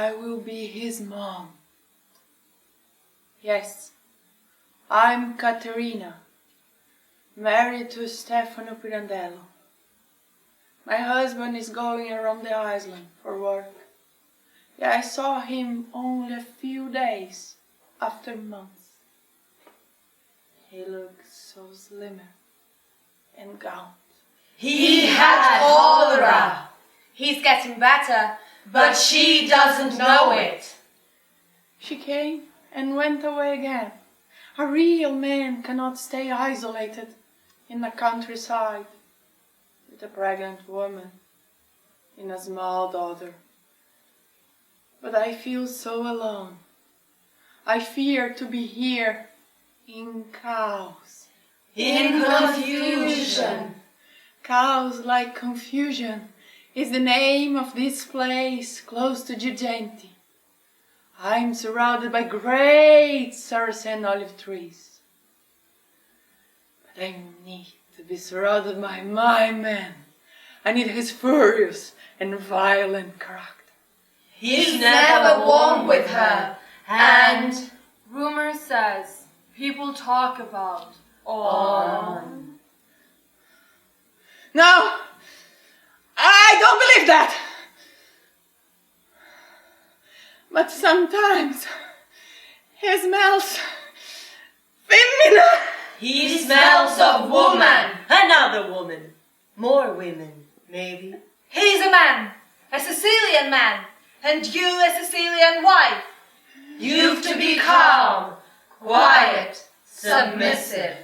I will be his mom. Yes, I'm Caterina, married to Stefano Pirandello. My husband is going around the island for work. Yeah, I saw him only a few days after months. He looks so slimmer and gaunt. He had cholera. He's getting better, but she doesn't know it. She came and went away again. A real man cannot stay isolated in the countryside with a pregnant woman and a small daughter. But I feel so alone. I fear to be here in chaos. In confusion. Chaos like confusion is the name of this place close to Girgenti. I'm surrounded by great Thoresen olive trees. But I need to be surrounded by my man. I need his furious and violent character. He's never warm with her, and rumor says people talk about on. No, I don't believe that. But sometimes he smells feminine. He smells of woman. Another woman. More women, maybe. He's a man, a Sicilian man, and you a Sicilian wife. You've to be calm, quiet, submissive.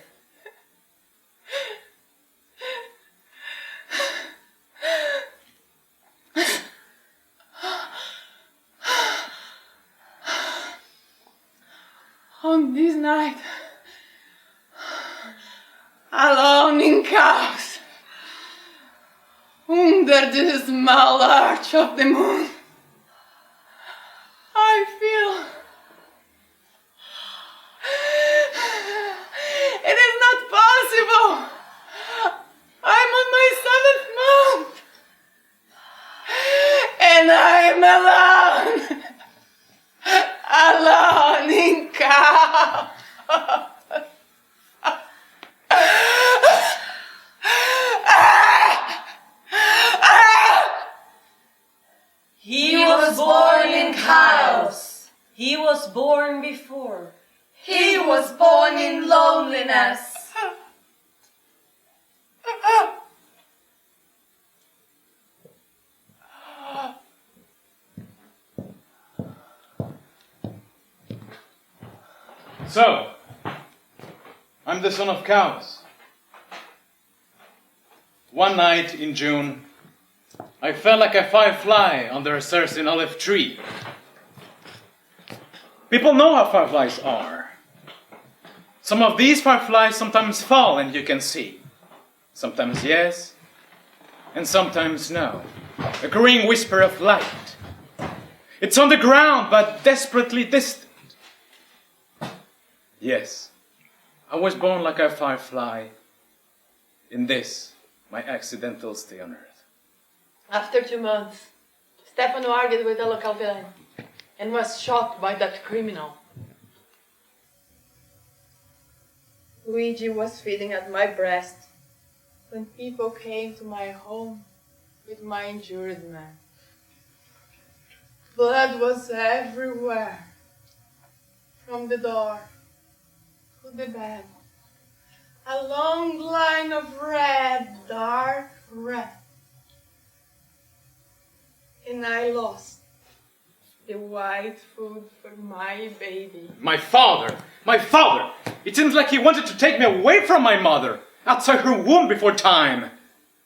On this night, alone in chaos, under the small arch of the moon, I feel it is not possible. I'm on my 7th month, and I'm alone. Alone in chaos. He was born in chaos. He was born before. He was born in loneliness. So, I'm the son of cows. One night in June, I felt like a firefly under a Thoresen olive tree. People know how fireflies are. Some of these fireflies sometimes fall and you can see. Sometimes yes, and sometimes no. A green whisper of light. It's on the ground, but desperately distant. Yes, I was born like a firefly in this, my accidental stay on earth. After 2 months, Stefano argued with the local villain and was shot by that criminal. Luigi was feeding at my breast when people came to my home with my injured man. Blood was everywhere, from the door to the bed. A long line of red, dark red. And I lost the white food for my baby. My father! My father! It seems like he wanted to take me away from my mother, outside her womb before time,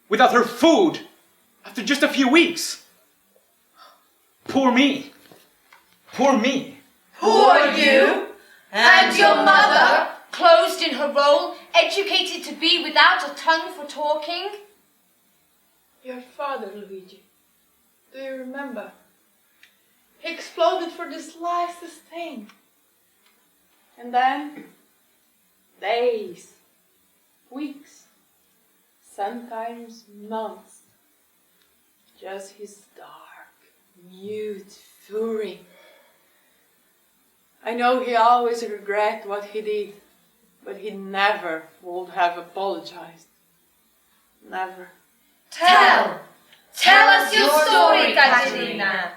without her food, after just a few weeks. Poor me. Poor me. Poor you? And your mother, closed in her role, educated to be without a tongue for talking? Your father, Luigi. Do you remember? He exploded for the slightest thing. And then, days, weeks, sometimes months, just his dark, mute Thuri. I know he always regret what he did, but he never would have apologized. Never. Tell us your story, Katerina.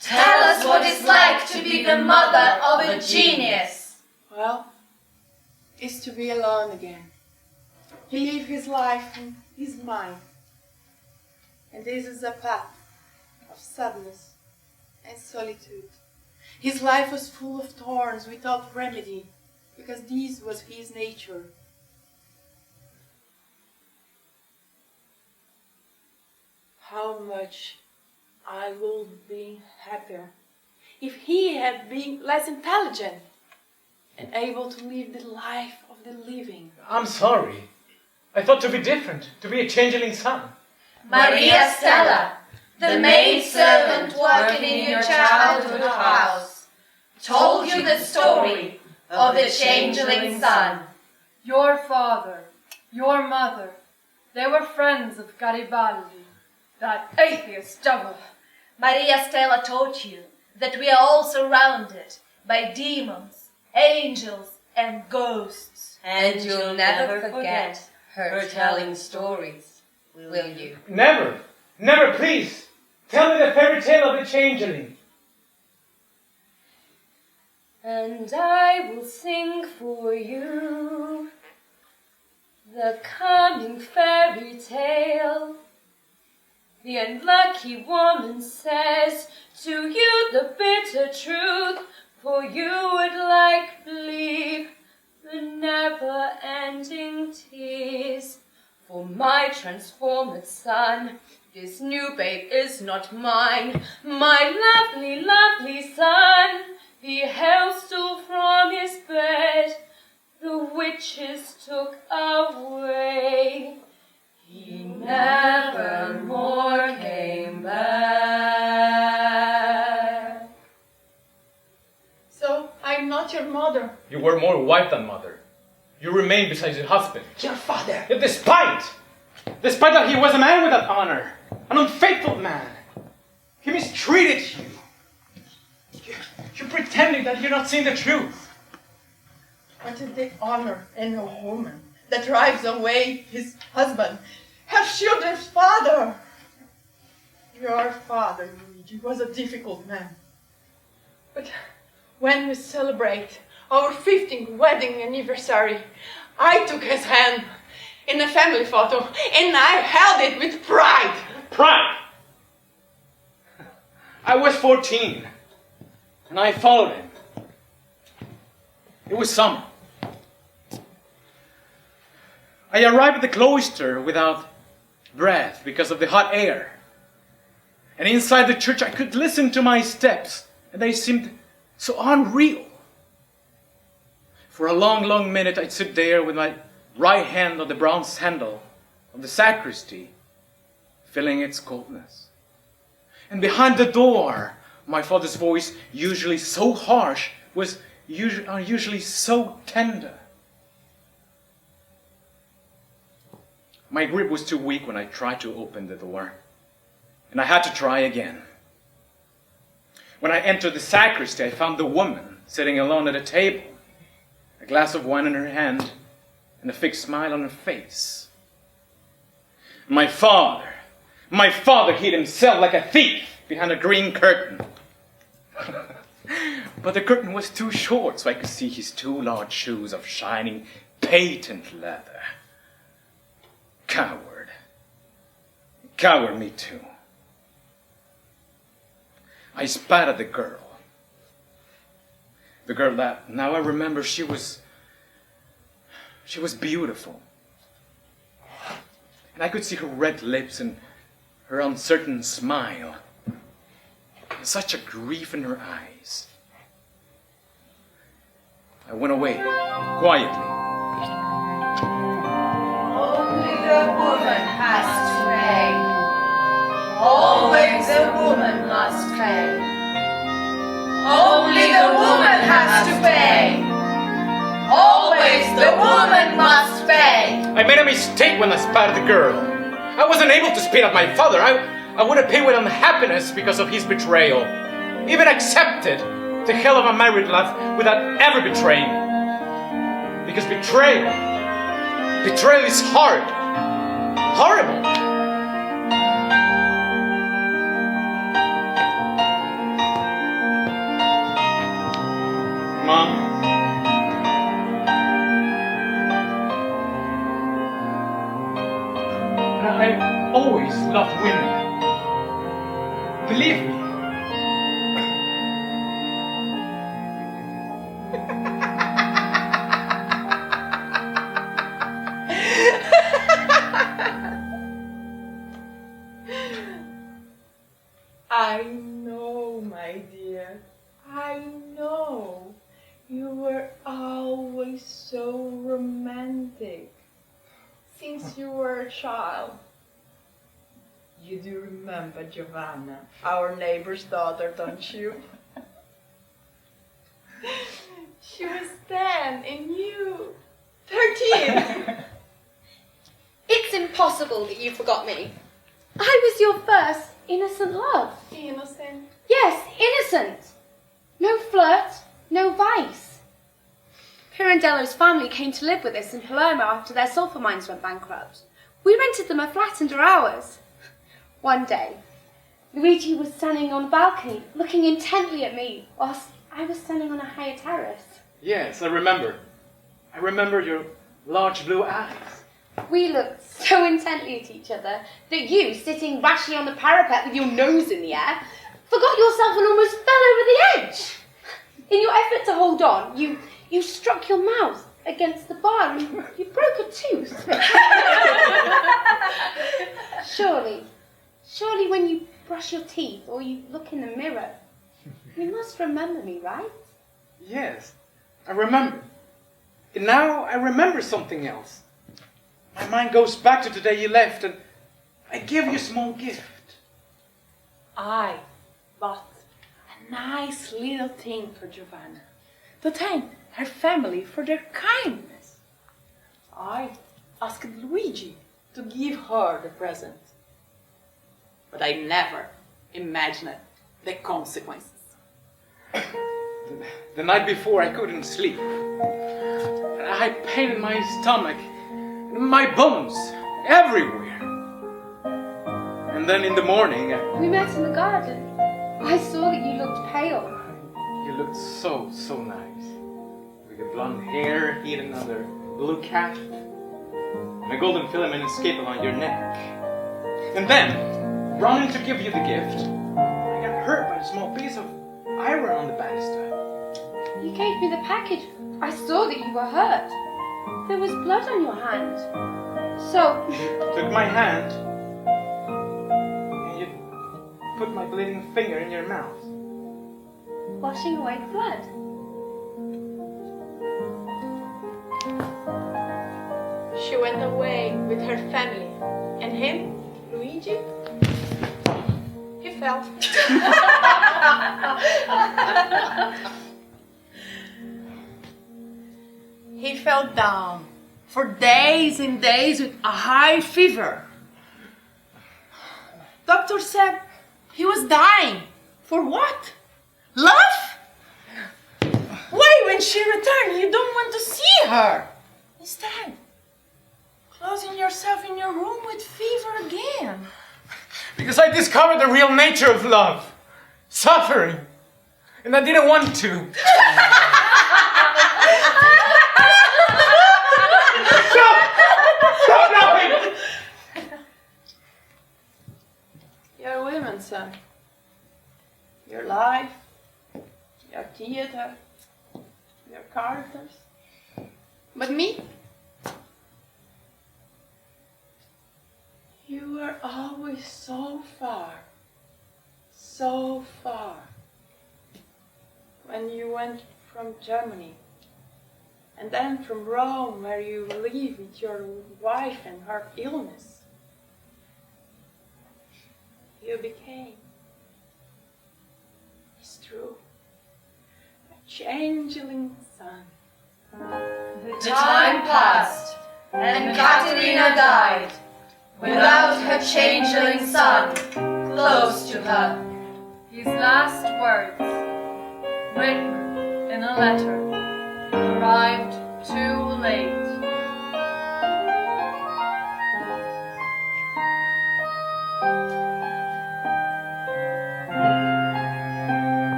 Tell us what it's like to be the mother of a genius. Well, it's to be alone again. He lived his life in his mind. And this is a path of sadness and solitude. His life was full of thorns without remedy, because this was his nature. How much I would be happier if he had been less intelligent and able to live the life of the living. I'm sorry. I thought to be different, to be a changeling son. Maria Stella, the maid servant working in your childhood house, told you the story of the changeling son. Your father, your mother, they were friends of Garibaldi, that atheist devil. Maria Stella taught you that we are all surrounded by demons, angels, and ghosts. And you'll never forget her telling stories, will you? Never, never, please. Tell me the fairy tale of the changeling. And I will sing for you the coming fairy tale. The unlucky woman says to you the bitter truth, for you would like believe the never-ending tears. For my transformed son, this new babe is not mine, my lovely, lovely son. He held stool from his bed, the witches took away. He never more came back. So, I'm not your mother. You were more wife than mother. You remained beside your husband. Your father. Yet despite that he was a man without honor, an unfaithful man, he mistreated you. You pretended that you're not seeing the truth. What is the honor in a woman that drives away his husband, her children's father? Your father, Luigi, was a difficult man. But when we celebrate our 15th wedding anniversary, I took his hand in a family photo and I held it with pride. Pride! I was 14 and I followed him. It was summer. I arrived at the cloister without breath because of the hot air. And inside the church I could listen to my steps, and they seemed so unreal. For a long, long minute I'd sit there with my right hand on the bronze handle of the sacristy, feeling its coldness. And behind the door, my father's voice, usually so harsh, was usually so tender. My grip was too weak when I tried to open the door, and I had to try again. When I entered the sacristy, I found the woman sitting alone at a table, a glass of wine in her hand, and a fixed smile on her face. My father hid himself like a thief behind a green curtain. But the curtain was too short so I could see his two large shoes of shining patent leather. Coward. Coward me too. I spat at the girl. The girl that, now I remember, she was beautiful. And I could see her red lips and her uncertain smile. And such a grief in her eyes. I went away, quietly. Only the woman has to pay. Always the woman must pay. Only the woman has to pay. Always the woman must pay. I made a mistake when I spat at the girl. I wasn't able to spit at my father. I would have paid with unhappiness because of his betrayal. even accepted the hell of a married life without ever betraying me. Because betrayal is hard, horrible. Mom, I always loved women. Believe me. I know, my dear. I know. You were always so romantic. Since you were a child. You do remember Giovanna, our neighbor's daughter, don't you? She was 10 and you 13. It's impossible that you forgot me. I was your first innocent love. Innocent. Yes, innocent. No flirt, no vice. Pirandello's family came to live with us in Palermo after their sulphur mines went bankrupt. We rented them a flat under ours. One day, Luigi was standing on the balcony, looking intently at me, whilst I was standing on a higher terrace. Yes, I remember. I remember your large blue eyes. We looked so intently at each other that you, sitting rashly on the parapet with your nose in the air, forgot yourself and almost fell over the edge. In your effort to hold on, you struck your mouth against the bar and you broke a tooth. Surely when you brush your teeth or you look in the mirror, you must remember me, right? Yes, I remember. And now I remember something else. My mind goes back to the day you left and I gave you a small gift. I bought a nice little thing for Giovanna to thank her family for their kindness. I asked Luigi to give her the present. But I never imagined the consequences. The night before I couldn't sleep. I had pain in my stomach, my bones, everywhere. And then in the morning... We met in the garden. I saw that you looked pale. You looked so nice. With your blonde hair, he had another blue cap, and a golden filament escaping on your neck. And then, running to give you the gift, I got hurt by a small piece of iron on the banister. You gave me the package. I saw that you were hurt. There was blood on your hand. So... You took my hand, and you put my bleeding finger in your mouth. Washing away the blood. She went away with her family. And him, Luigi, he fell. He fell down for days and days with a high fever. Doctor said he was dying. For what? Love? Why, when she returned, you don't want to see her? Instead, closing yourself in your room with fever again. Because I discovered the real nature of love. Suffering. And I didn't want to. Stop laughing! Your women, son. Your life, your theater, your characters. But me? You were always so far. So far. When you went from Germany, and then from Rome, where you live with your wife and her illness, you became, it's true, a changeling sun. The time passed, and Caterina died, without her changeling son close to her. His last words, written in a letter, arrived too late.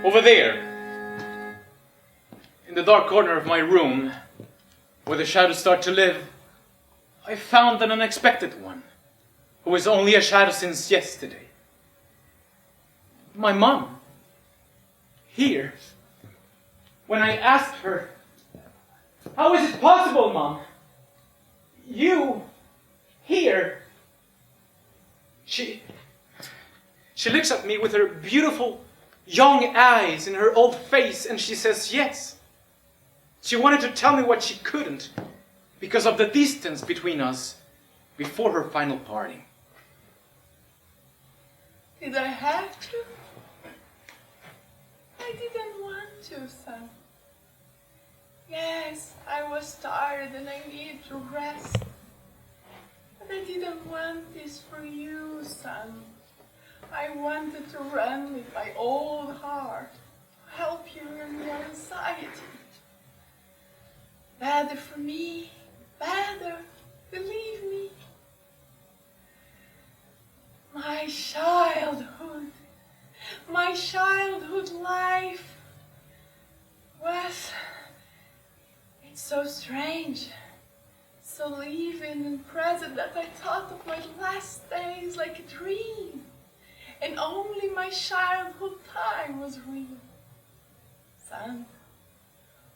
Over there, in the dark corner of my room, where the shadows start to live, I found an unexpected one, who was only a shadow since yesterday. My mom. Here. When I asked her, "How is it possible, Mom? You, here?" She looks at me with her beautiful young eyes in her old face, and she says yes. She wanted to tell me what she couldn't because of the distance between us before her final parting. Did I have to? I didn't want to, son. Yes, I was tired and I needed to rest. But I didn't want this for you, son. I wanted to run with my old heart to help you in your anxiety. Better for me, better, believe me. My childhood life it's so strange, so living and present that I thought of my last days like a dream. And only my childhood time was real. Son,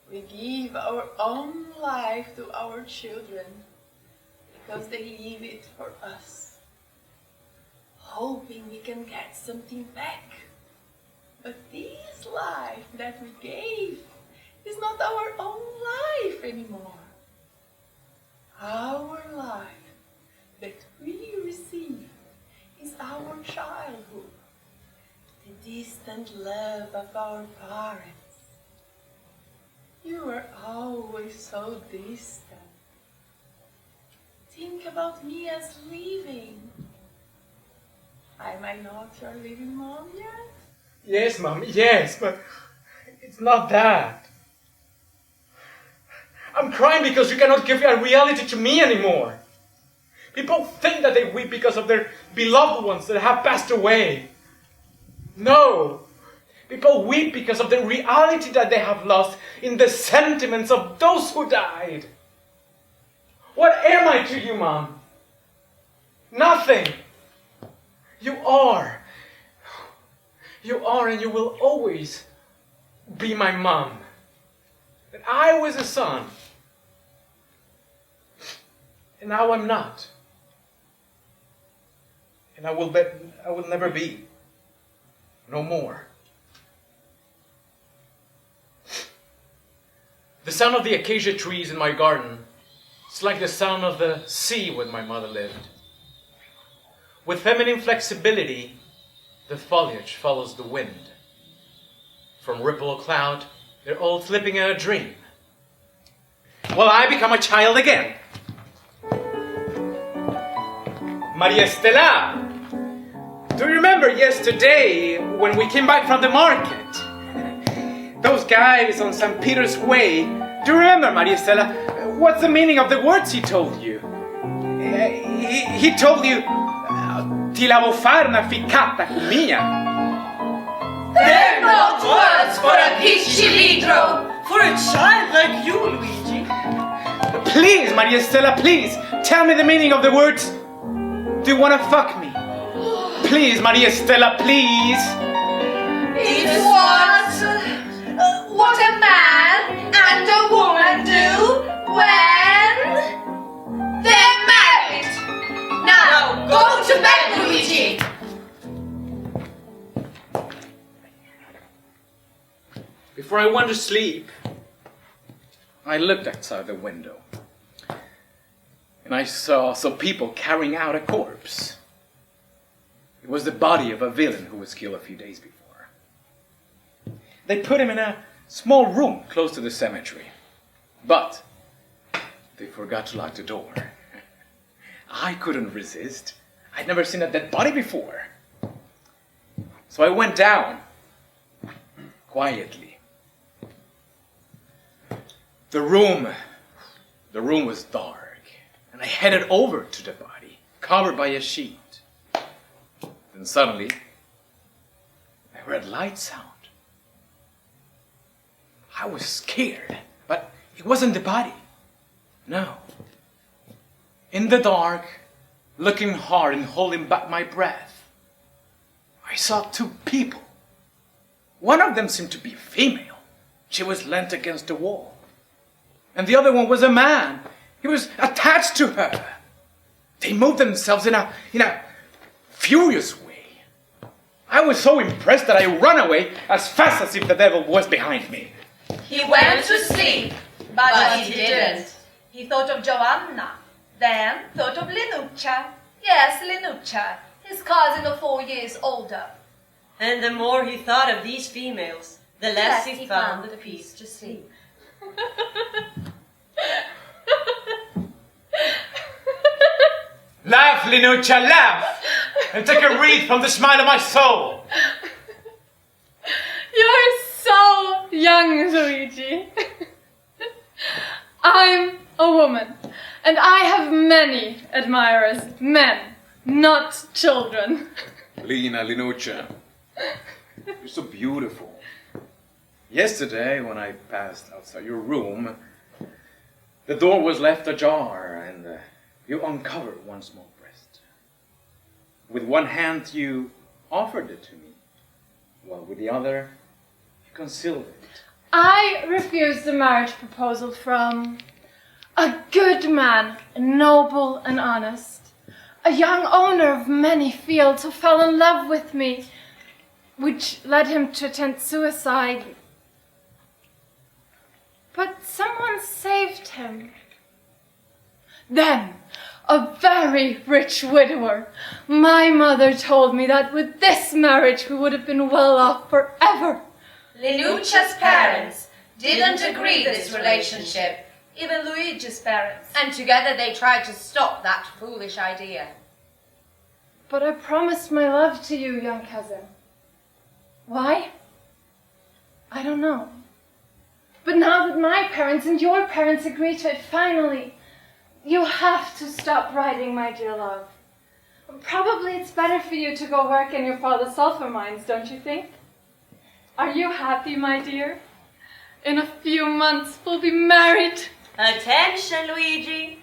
we give our own life to our children because they leave it for us, hoping we can get something back. But this life that we gave is not our own life anymore. Our life that we receive is our childhood, the distant love of our parents. You were always so distant. Think about me as living. Am I not your living mom yet? Yes, Mom, yes, but it's not that. I'm crying because you cannot give a reality to me anymore. People think that they weep because of their beloved ones that have passed away. No. People weep because of the reality that they have lost in the sentiments of those who died. What am I to you, Mom? Nothing. You are. You are and you will always be my mom. And I was a son. And now I'm not. And I will never be. No more. The sound of the acacia trees in my garden is like the sound of the sea when my mother lived. With feminine flexibility, the foliage follows the wind. From ripple to cloud, they're all slipping in a dream. Well, I become a child again. Maria Stella, do you remember yesterday when we came back from the market? Those guys on St. Peter's Way. Do you remember, Maria Stella? What's the meaning of the words he told you? He told you, ti lavo fare una ficcata con mia. They're not words for a picciolitro, for a child like you, Luigi. Please, Maria Stella, please, tell me the meaning of the words. Do you want to fuck me? Please, Maria Stella, please. It's what a man and a woman do when they're married. Now, go to bed, Luigi. Before I went to sleep, I looked outside the window. And I saw some people carrying out a corpse. It was the body of a villain who was killed a few days before. They put him in a small room close to the cemetery. But they forgot to lock the door. I couldn't resist. I'd never seen a dead body before. So I went down, quietly. The room was dark, and I headed over to the body, covered by a sheet. Then suddenly, I heard a light sound. I was scared, but it wasn't the body. No. In the dark, looking hard and holding back my breath, I saw two people. One of them seemed to be female. She was leant against the wall. And the other one was a man. He was attached to her. They moved themselves in a furious way. I was so impressed that I ran away as fast as if the devil was behind me. He went to sleep, but he didn't. He thought of Giovanna, then thought of Linuccia. Yes, Linuccia, his cousin of 4 years older. And the more he thought of these females, the less he found the peace to sleep. Laugh, Linuccia, laugh! And take a wreath from the smile of my soul! You're so young, Luigi. I'm a woman, and I have many admirers, men, not children. Linuccia, you're so beautiful. Yesterday, when I passed outside your room, the door was left ajar, and you uncovered one small breast. With one hand, you offered it to me, while with the other, you concealed it. I refused the marriage proposal from a good man, noble and honest, a young owner of many fields who fell in love with me, which led him to attempt suicide. But someone saved him. Then, a very rich widower, my mother told me that with this marriage we would have been well off forever. Linuccia's parents didn't agree with this relationship, even Luigi's parents. And together they tried to stop that foolish idea. But I promised my love to you, young cousin. Why? I don't know. But now that my parents and your parents agree to it finally, you have to stop writing, my dear love. Probably it's better for you to go work in your father's sulfur mines, don't you think? Are you happy, my dear? In a few months we'll be married. Attention, Luigi.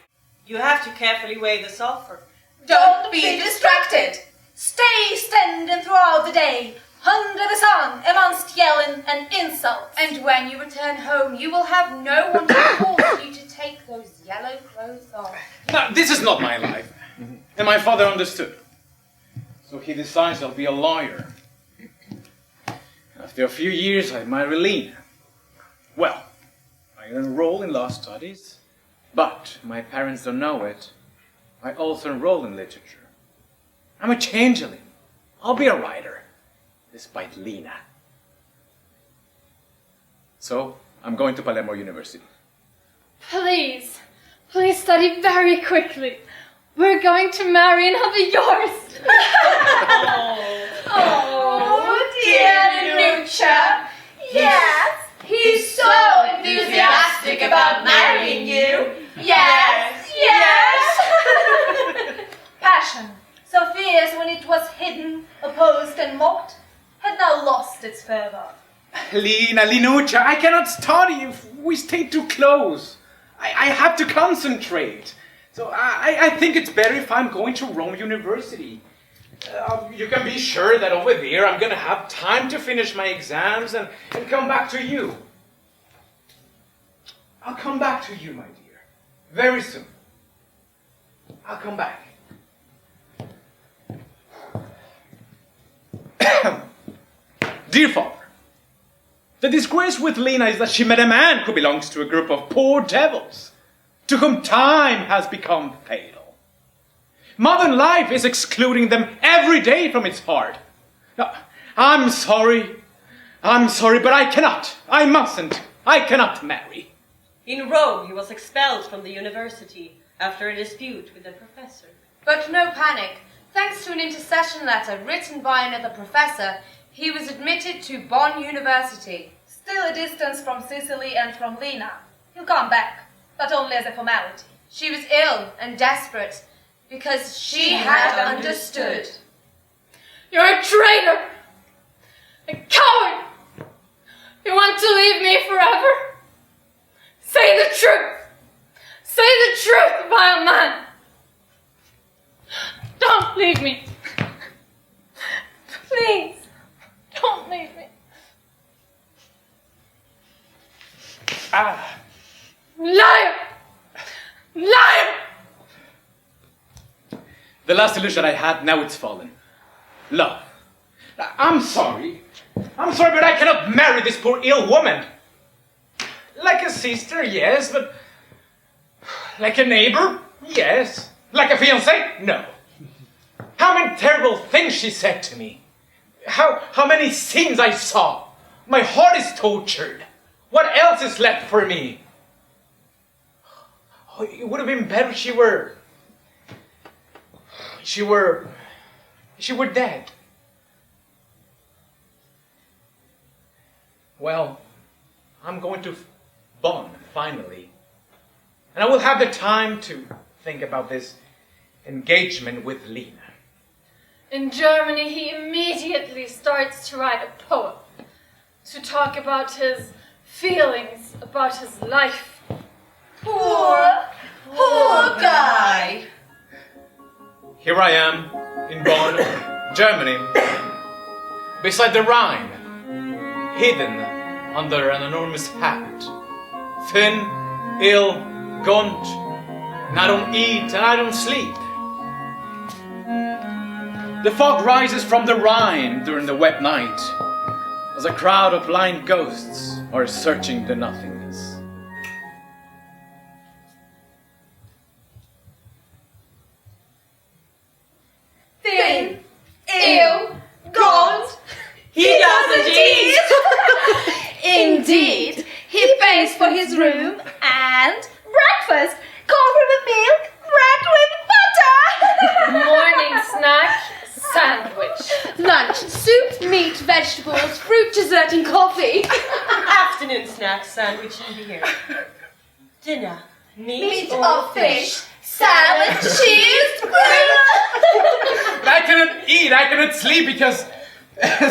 You have to carefully weigh the sulfur. Don't be distracted. Stay standing throughout the day, under the sun, amongst yelling and insults. And when you return home, you will have no one to force you to take those yellow clothes off. Now, this is not my life. And my father understood. So he decides I'll be a lawyer. After a few years, I marry Lina. Well, I enroll in law studies, but my parents don't know it. I also enroll in literature. I'm a changeling. I'll be a writer, despite Lina. So, I'm going to Palermo University. Please study very quickly. We're going to marry and I'll be yours. Oh, dear Linuccia. Yes, he's so enthusiastic about marrying you. Yes, yes. Passion, so fierce when it was hidden, opposed and mocked, had now lost its fervor. Linuccia, I cannot study if we stay too close. I have to concentrate. So I think it's better if I'm going to Rome University. You can be sure that over there I'm going to have time to finish my exams and come back to you. I'll come back to you, my dear. Very soon. I'll come back. Dear father, the disgrace with Lina is that she met a man who belongs to a group of poor devils, to whom time has become fatal. Modern life is excluding them every day from its heart. Now, I'm sorry, I'm sorry, but I cannot. I mustn't. I cannot marry. In Rome, he was expelled from the university after a dispute with a professor. But no panic. Thanks to an intercession letter written by another professor, he was admitted to Bonn University. Still a distance from Sicily and from Lina. He'll come back, but only as a formality. She was ill and desperate because she had understood. You're a traitor! A coward! You want to leave me forever? Say the truth! Say the truth, vile man! Don't leave me! Please, don't leave me. Liar! Liar! The last illusion I had, now it's fallen. Love. I'm sorry. I'm sorry, but I cannot marry this poor ill woman. Like a sister, yes, but... Like a neighbor? Yes. Like a fiancé? No. How many terrible things she said to me. How many scenes I saw. My heart is tortured. What else is left for me? Oh, it would have been better if she were dead. Well, I'm going to Bonn, finally. And I will have the time to think about this engagement with Lina. In Germany, he immediately starts to write a poem, to talk about his feelings, about his life. Poor guy. Here I am, in Bonn, Germany, beside the Rhine, hidden under an enormous hat. Thin, ill, gaunt, and I don't eat and I don't sleep. The fog rises from the Rhine during the wet night, as a crowd of blind ghosts are searching the nothingness. Thin, ill, gaunt. He does indeed. Indeed, he pays for his room And breakfast. Coffee with milk, bread with butter. Morning snack, sandwich. lunch, soup, meat, vegetables, fruit, dessert, and coffee. Afternoon snack, sandwich and beer. Dinner, Meat or fish, salad, cheese, fruit. I cannot eat, I cannot sleep because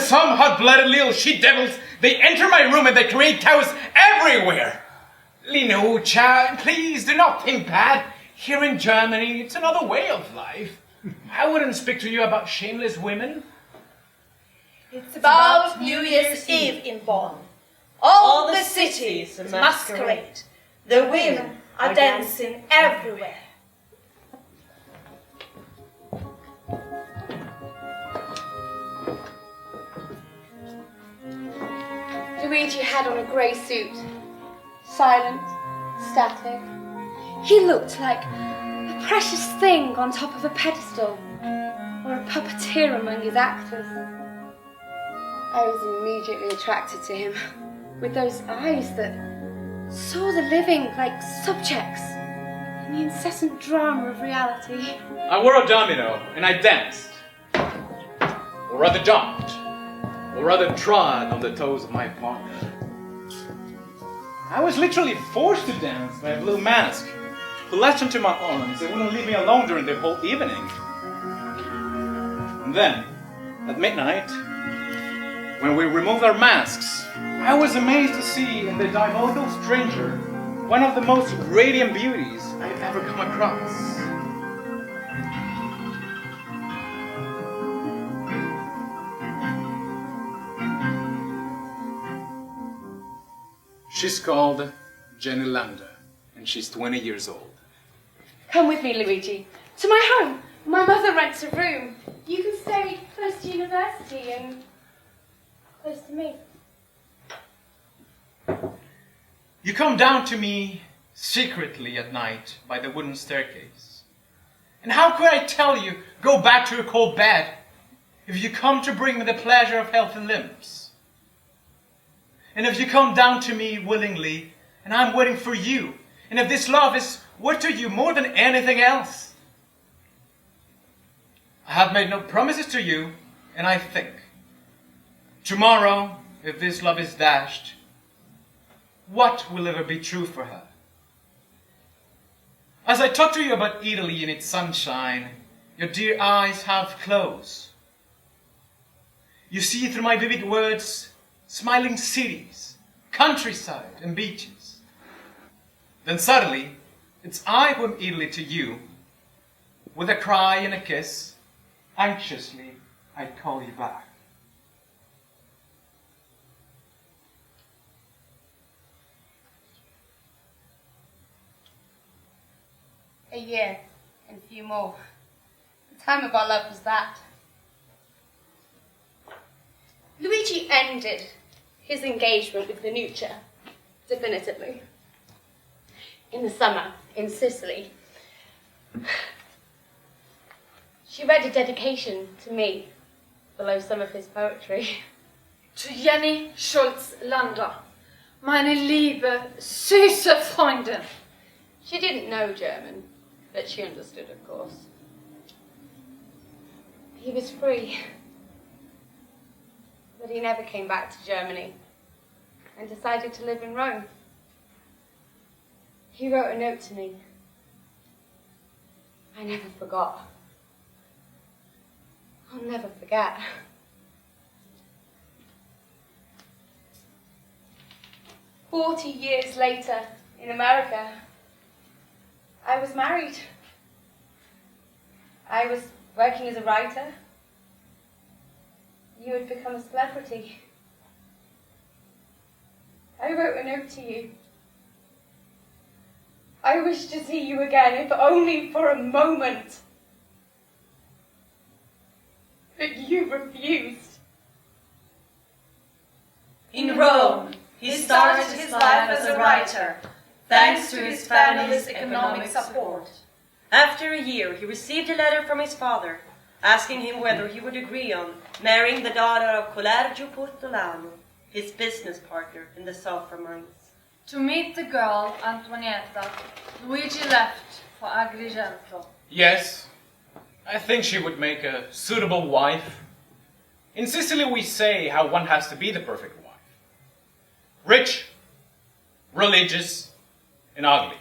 some hot-blooded little she-devils, they enter my room and they create chaos everywhere. Lino, child, please do not think bad. Here in Germany, it's another way of life. I wouldn't speak to you about shameless women. It's about New Year's Eve in Bonn. All the city is a masquerade. The women are dancing everywhere. Luigi had on a grey suit, silent, static. He looked like a precious thing on top of a pedestal, or a puppeteer among his actors. I was immediately attracted to him, with those eyes that saw the living like subjects in the incessant drama of reality. I wore a domino and I danced, or rather jumped, or rather trod on the toes of my partner. I was literally forced to dance by a blue mask who latched onto my arms and wouldn't leave me alone during the whole evening. And then, at midnight, when we removed our masks, I was amazed to see in the diabolical stranger one of the most radiant beauties I've ever come across. She's called Jenny Lander, and she's 20 years old. Come with me, Luigi, to my home. My mother rents a room. You can stay close to university and close to me. You come down to me secretly at night by the wooden staircase. And how could I tell you, go back to your cold bed, if you come to bring me the pleasure of healthy limbs? And if you come down to me willingly, and I'm waiting for you, and if this love is worth to you more than anything else. I have made no promises to you, and I think, tomorrow, if this love is dashed, what will ever be true for her? As I talk to you about Italy in its sunshine, your dear eyes half close. You see through my vivid words smiling cities, countryside, and beaches. Then suddenly, it's I who am Italy to you. With a cry and a kiss, anxiously I call you back. A year and a few more. The time of our love was that. Luigi ended his engagement with Venuccia definitively. In the summer, in Sicily, she read a dedication to me below some of his poetry. To Jenny Schultz-Lander, meine liebe, süße Freundin. She didn't know German, but she understood, of course. He was free, but he never came back to Germany and decided to live in Rome. He wrote a note to me. I never forgot. I'll never forget. "40 years later, in America, I was married. I was working as a writer. You had become a celebrity. I wrote a note to you. I wish to see you again, if only for a moment. But you refused." In Rome, he started his life as a writer, thanks to his family's economic support. After a year, he received a letter from his father, asking him whether he would agree on marrying the daughter of Collegio Portolano, his business partner in the sulfur mines. To meet the girl, Antonietta, Luigi left for Agrigento. Yes, I think she would make a suitable wife. In Sicily we say how one has to be the perfect wife. Rich, religious, and ugly.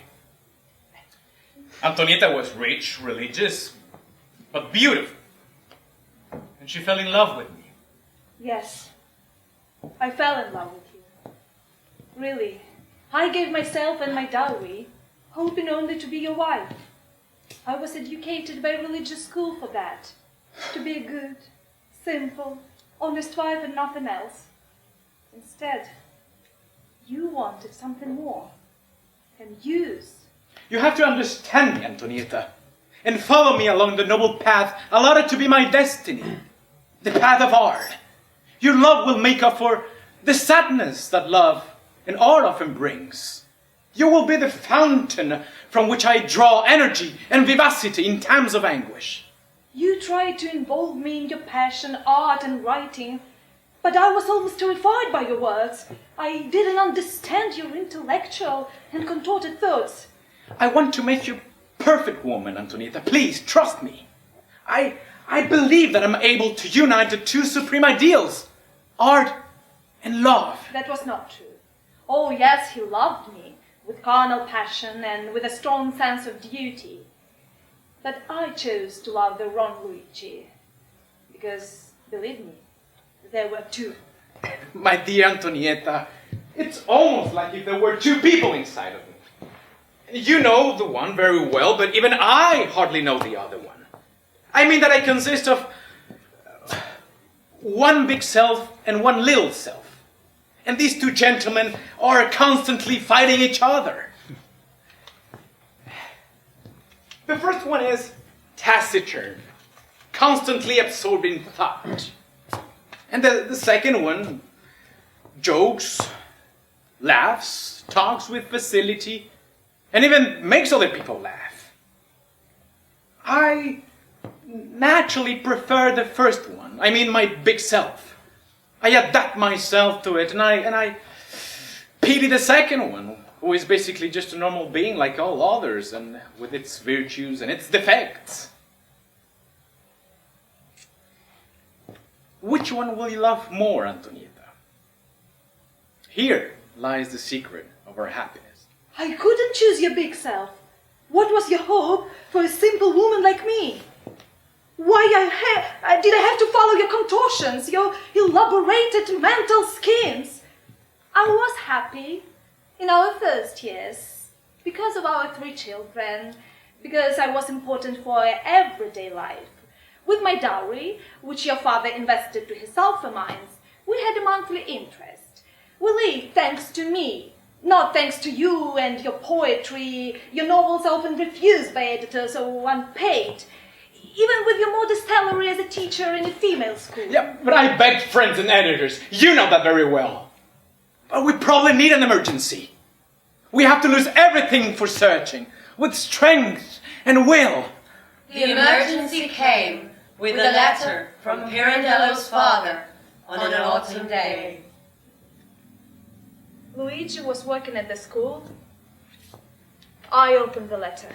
Antonietta was rich, religious, but beautiful. And she fell in love with me. Yes, I fell in love with you. Really, I gave myself and my dowry, hoping only to be your wife. I was educated by a religious school for that, to be a good, simple, honest wife and nothing else. Instead, you wanted something more, and use. You have to understand me, Antonietta, and follow me along the noble path allotted to be my destiny, the path of art. Your love will make up for the sadness that love and art often brings. You will be the fountain from which I draw energy and vivacity in times of anguish. You tried to involve me in your passion, art and writing, but I was almost terrified by your words. I didn't understand your intellectual and contorted thoughts. I want to make you a perfect woman, Antonietta. Please, trust me. I believe that I'm able to unite the two supreme ideals, art and love. That was not true. Oh, yes, he loved me, with carnal passion and with a strong sense of duty. But I chose to love the wrong Luigi, because, believe me, there were two. My dear Antonietta, it's almost like if there were two people inside of me. You know the one very well, but even I hardly know the other one. I mean that I consist of one big self and one little self. And these two gentlemen are constantly fighting each other. The first one is taciturn, constantly absorbing thought. And the second one jokes, laughs, talks with facility, and even makes other people laugh. I naturally prefer the first one. I mean my big self. I adapt myself to it, and I pity the second one, who is basically just a normal being like all others, and with its virtues and its defects. Which one will you love more, Antonietta? Here lies the secret of her happiness. I couldn't choose your big self. What was your hope for a simple woman like me? Why did I have to follow your contortions, your elaborated mental schemes? I was happy in our first years because of our 3 children, because I was important for everyday life. With my dowry, which your father invested to his sulfur mines, we had a monthly interest. We lived thanks to me, not thanks to you and your poetry. Your novels often refused by editors or unpaid, even with your modest salary as a teacher in a female school. Yeah, but I begged friends and editors. You know that very well. But we probably need an emergency. We have to lose everything for searching, with strength and will. The emergency came with a letter from Pirandello's father on an autumn day. Luigi was working at the school. I opened the letter.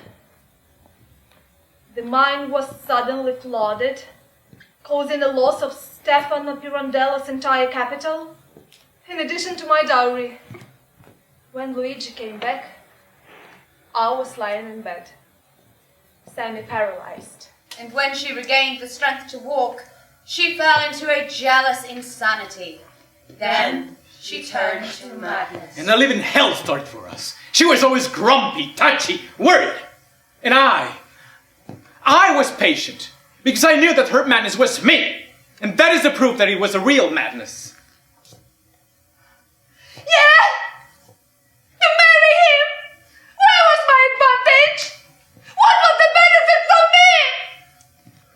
The mine was suddenly flooded, causing the loss of Stefano Pirandello's entire capital, in addition to my dowry. When Luigi came back, I was lying in bed, semi-paralyzed. And when she regained the strength to walk, she fell into a jealous insanity. Then she turned to madness. And a living hell started for us. She was always grumpy, touchy, worried. And I was patient, because I knew that her madness was me. And that is the proof that it was a real madness. Yeah! To marry him! Where was my advantage? What was the benefit for me?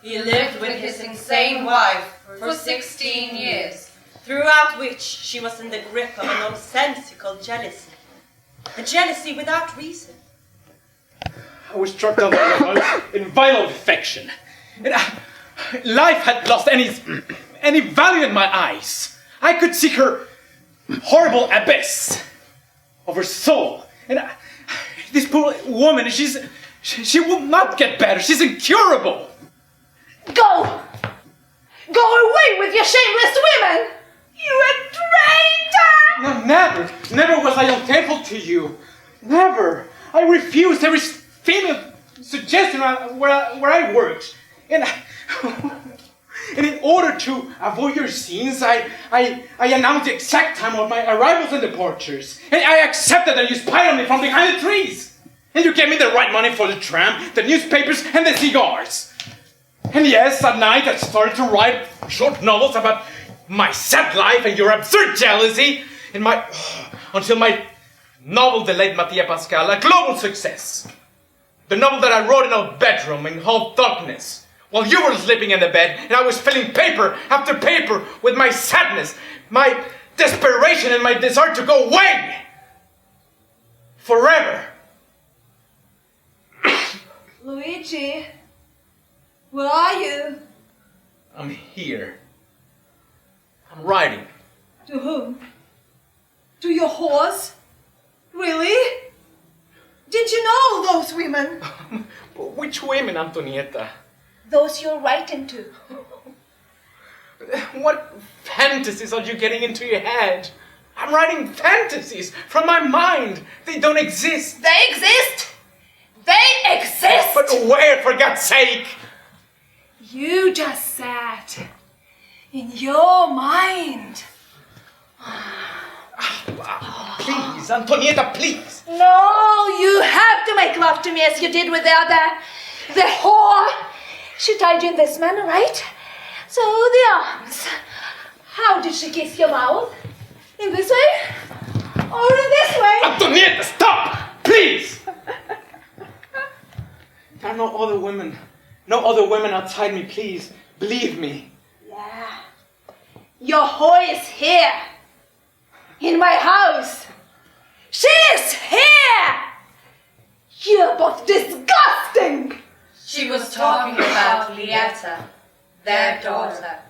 He lived with his insane wife for 16 years, throughout which she was in the grip of a nonsensical jealousy. A jealousy without reason. I was struck down in vital affection. And life had lost any value in my eyes. I could see her horrible abyss of her soul. And this poor woman, she will not get better. She's incurable. Go! Go away with your shameless women! You a traitor! No, never was I unthankful to you. Never. I refused every female suggestion where I worked. And in order to avoid your scenes, I announced the exact time of my arrivals and departures. And I accepted that you spied on me from behind the trees. And you gave me the right money for the tram, the newspapers, and the cigars. And yes, at night I started to write short novels about my sad life and your absurd jealousy, until my novel delayed Mattia Pascal, a global success. The novel that I wrote in our bedroom in half darkness, while you were sleeping in the bed, and I was filling paper after paper with my sadness, my desperation, and my desire to go away forever. Luigi, where are you? I'm here. I'm writing. To whom? To your horse? Really? Did you know those women? Which women, Antonietta? Those you're writing to. What fantasies are you getting into your head? I'm writing fantasies from my mind. They don't exist. They exist! They exist! But where, for God's sake? You just sat in your mind. Please, Antonietta, please. No, you have to make love to me as you did with the whore. She tied you in this manner, right? So the arms. How did she kiss your mouth? In this way? Or in this way? Antonietta, stop! Please! There are no other women outside me, please. Believe me. Yeah. Your whore is here. In my house. She's here! You're both disgusting! She was talking about Lieta, their daughter.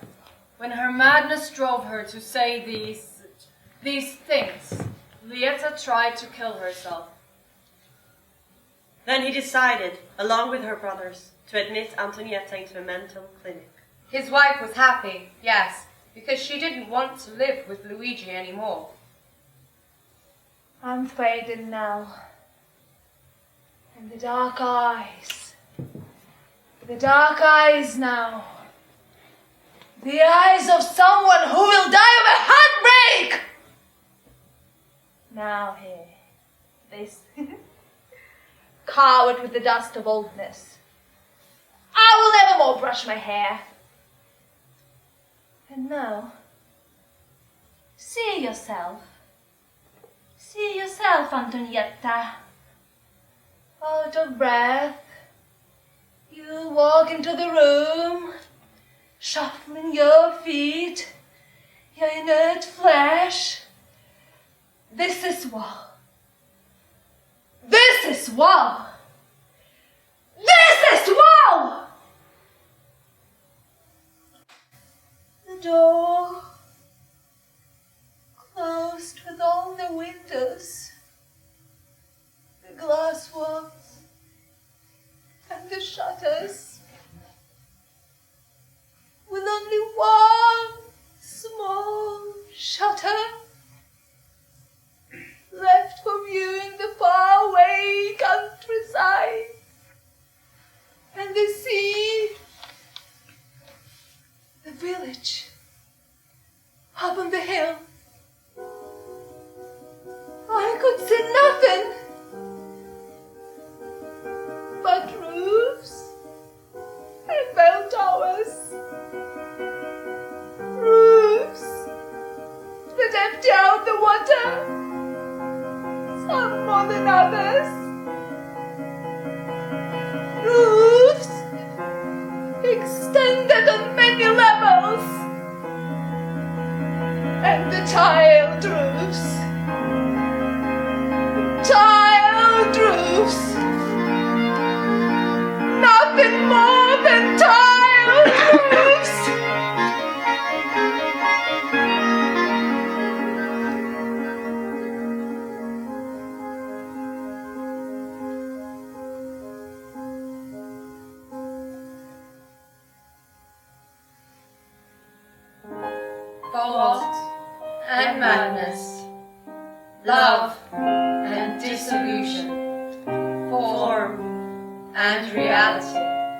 When her madness drove her to say these things, Lieta tried to kill herself. Then he decided, along with her brothers, to admit Antonietta into a mental clinic. His wife was happy, yes, because she didn't want to live with Luigi anymore. I'm fading now. And the dark eyes. The dark eyes now. The eyes of someone who will die of a heartbreak! Now here, this coward with the dust of oldness. I will never more brush my hair. And now, see yourself. See yourself, Antonietta. Out of breath, you walk into the room, shuffling your feet, your inert flesh. This is war. This is war. This is war! The door closed with all the windows, the glass walls, and the shutters, with only one small shutter left for viewing the faraway countryside and the sea, the village up on the hill. I could see nothing but roofs and bell towers. Roofs that empty out the water, some more than others. Roofs extended on many levels, and the tiled roofs. Tiled roofs. Nothing more than tiled roofs. Fault and madness, love and disillusion, form and reality.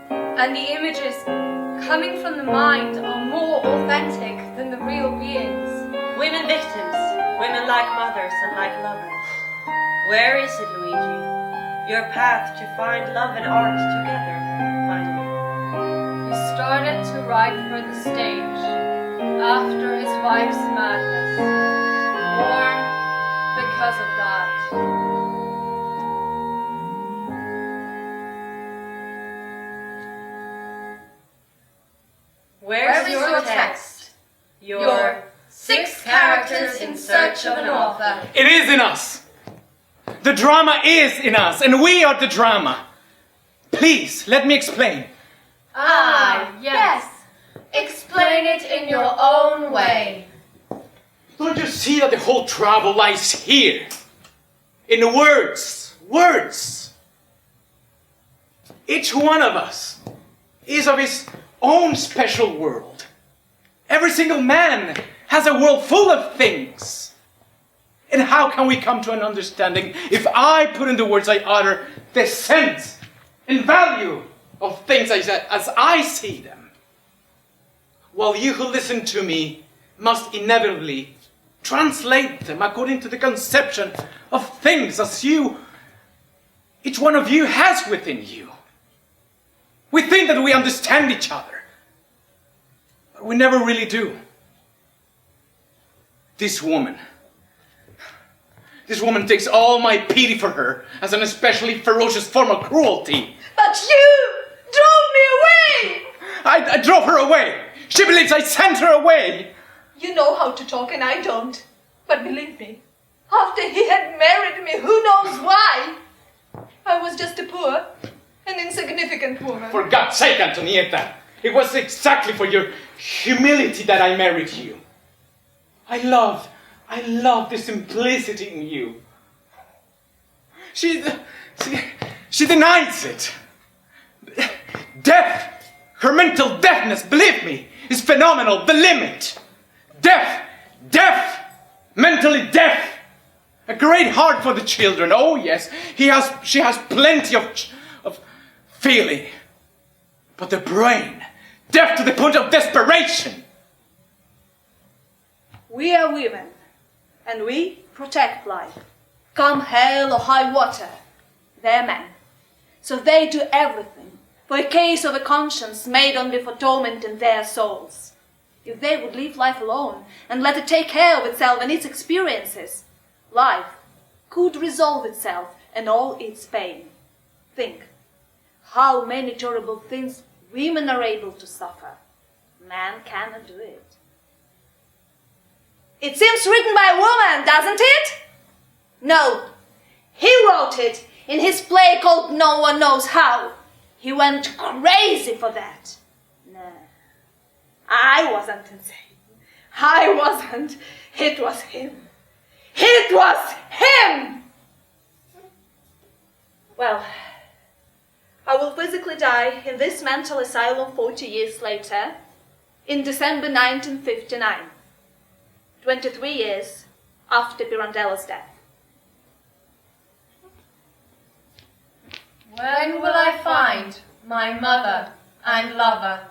And the images coming from the mind are more authentic than the real beings. Women victims, women like mothers and like lovers. Where is it, Luigi? Your path to find love and art together, finally. He started to write for the stage after his wife's madness, or because of that. Where's your text? Your 6 characters in search of an author. It is in us. The drama is in us, and we are the drama. Please, let me explain. Yes. Explain it in your own way. Don't you see that the whole trouble lies here? In words. Words. Each one of us is of his own special world. Every single man has a world full of things. And how can we come to an understanding if I put in the words I utter the sense and value of things as I see them? While you who listen to me must inevitably translate them according to the conception of things as each one of you has within you. We think that we understand each other, but we never really do. This woman takes all my pity for her as an especially ferocious form of cruelty. But you drove me away! I drove her away. She believes I sent her away. You know how to talk and I don't. But believe me, after he had married me, who knows why? I was just a poor and insignificant woman. For God's sake, Antonietta, it was exactly for your humility that I married you. I loved I love the simplicity in you. She denies it. Deaf, her mental deafness, believe me, is phenomenal, the limit. Deaf, mentally deaf. A great heart for the children, oh yes, she has plenty of feeling. But the brain, deaf to the point of desperation. We are women, and we protect life. Come hell or high water, they're men. So they do everything for a case of a conscience made only for tormenting their souls. If they would leave life alone and let it take care of itself and its experiences, life could resolve itself and all its pain. Think how many terrible things women are able to suffer. Man cannot do it. It seems written by a woman, doesn't it? No, he wrote it in his play called No One Knows How. He went crazy for that. No, I wasn't insane. I wasn't. It was him. It was him! Well, I will physically die in this mental asylum 40 years later, in December 1959, 23 years after Pirandello's death. When will I find my mother and lover?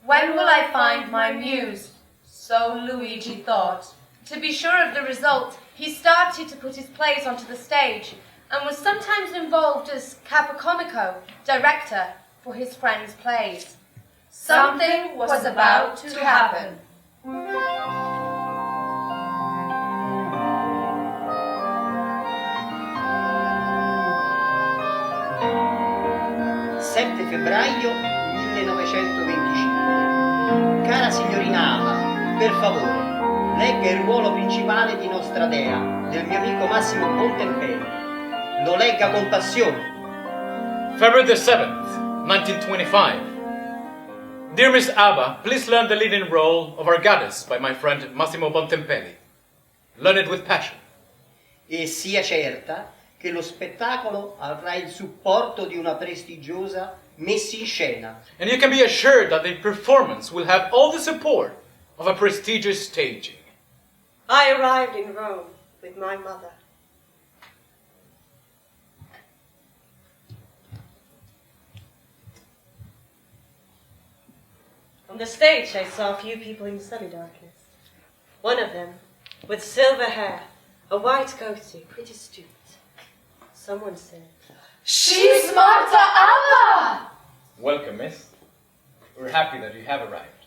When will I find my muse? So Luigi thought. To be sure of the result, he started to put his plays onto the stage and was sometimes involved as capocomico, director for his friends' plays. Something was about to happen. 7 febbraio 1925. Cara signorina Ama, per favore, legga il ruolo principale di Nostra Dea, del mio amico Massimo Bontempelli. Lo legga con passione. February the 7th, 1925. Dear Miss Abba, please learn the leading role of our goddess by my friend Massimo Bontempelli. Learn it with passion. E sia certa che lo spettacolo avrà il supporto di una prestigiosa messa in scena. And you can be assured that the performance will have all the support of a prestigious staging. I arrived in Rome with my mother. On the stage, I saw a few people in semi-darkness. One of them, with silver hair, a white goatee, pretty stooped. Someone said, She's Marta Abba! Welcome, miss. We're happy that you have arrived.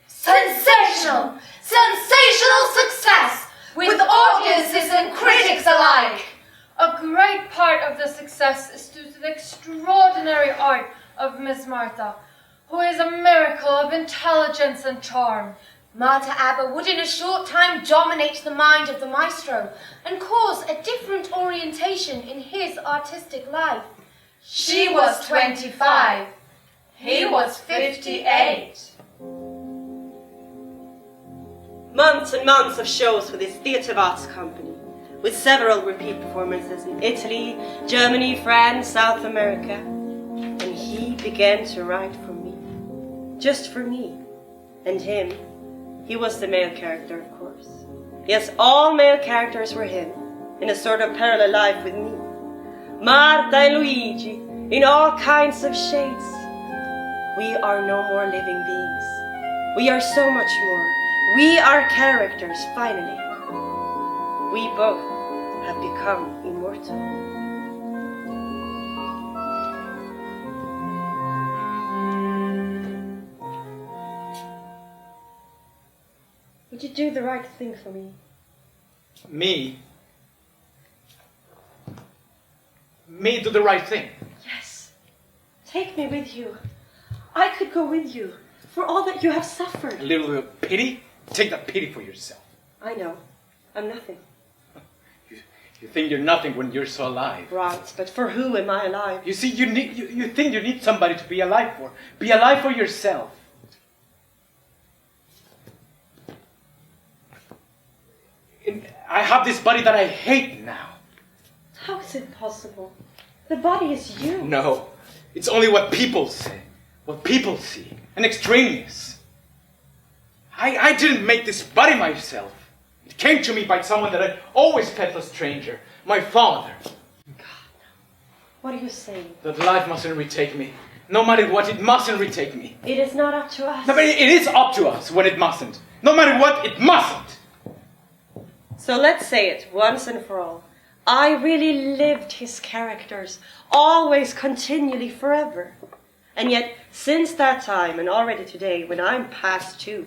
Sensational! Sensational success! With audiences and critics alike! A great part of the success is due to the extraordinary art of Miss Martha, who is a miracle of intelligence and charm. Marta Abba would in a short time dominate the mind of the maestro and cause a different orientation in his artistic life. She was 25. He was 58. months and months of shows with his theatre of arts company, with several repeat performances in Italy, Germany, France, South America. And he began to write for me. Just for me. And him. He was the male character, of course. Yes, all male characters were him, in a sort of parallel life with me. Marta and Luigi, in all kinds of shades. We are no more living beings. We are so much more. We are characters, finally. We both have become immortal. Would you do the right thing for me? Me? Me do the right thing? Yes. Take me with you. I could go with you for all that you have suffered. A little bit of pity? Take that pity for yourself. I know. I'm nothing. You think you're nothing when you're so alive. Right, but for who am I alive? You see, you think you need somebody to be alive for. Be alive for yourself. I have this body that I hate now. How is it possible? The body is you. No, it's only what people say, what people see, and extraneous. I didn't make this body myself. It came to me by someone that I always felt a stranger, my father. God, what are you saying? That life mustn't retake me. No matter what, it mustn't retake me. It is not up to us. No, but it is up to us when it mustn't. No matter what, it mustn't. So let's say it once and for all. I really lived his characters, always, continually, forever. And yet, since that time, and already today, when I'm past 2,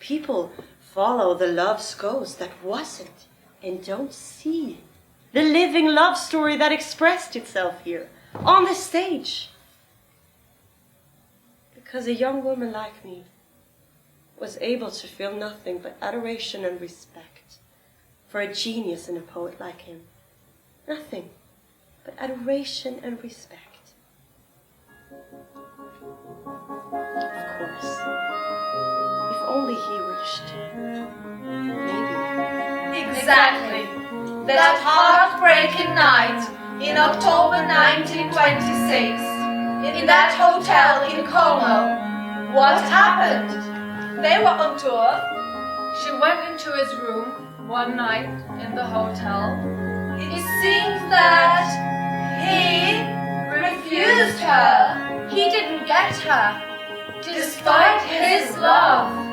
people follow the love's ghost that wasn't and don't see the living love story that expressed itself here, on the stage. Because a young woman like me was able to feel nothing but adoration and respect for a genius and a poet like him. Nothing but adoration and respect. Of course, if only he wished. Maybe. Exactly. That heartbreaking night in October 1926, in that hotel in Como, what happened? They were on tour. She went into his room one night in the hotel. It seems that he refused her. He didn't get her, despite his love.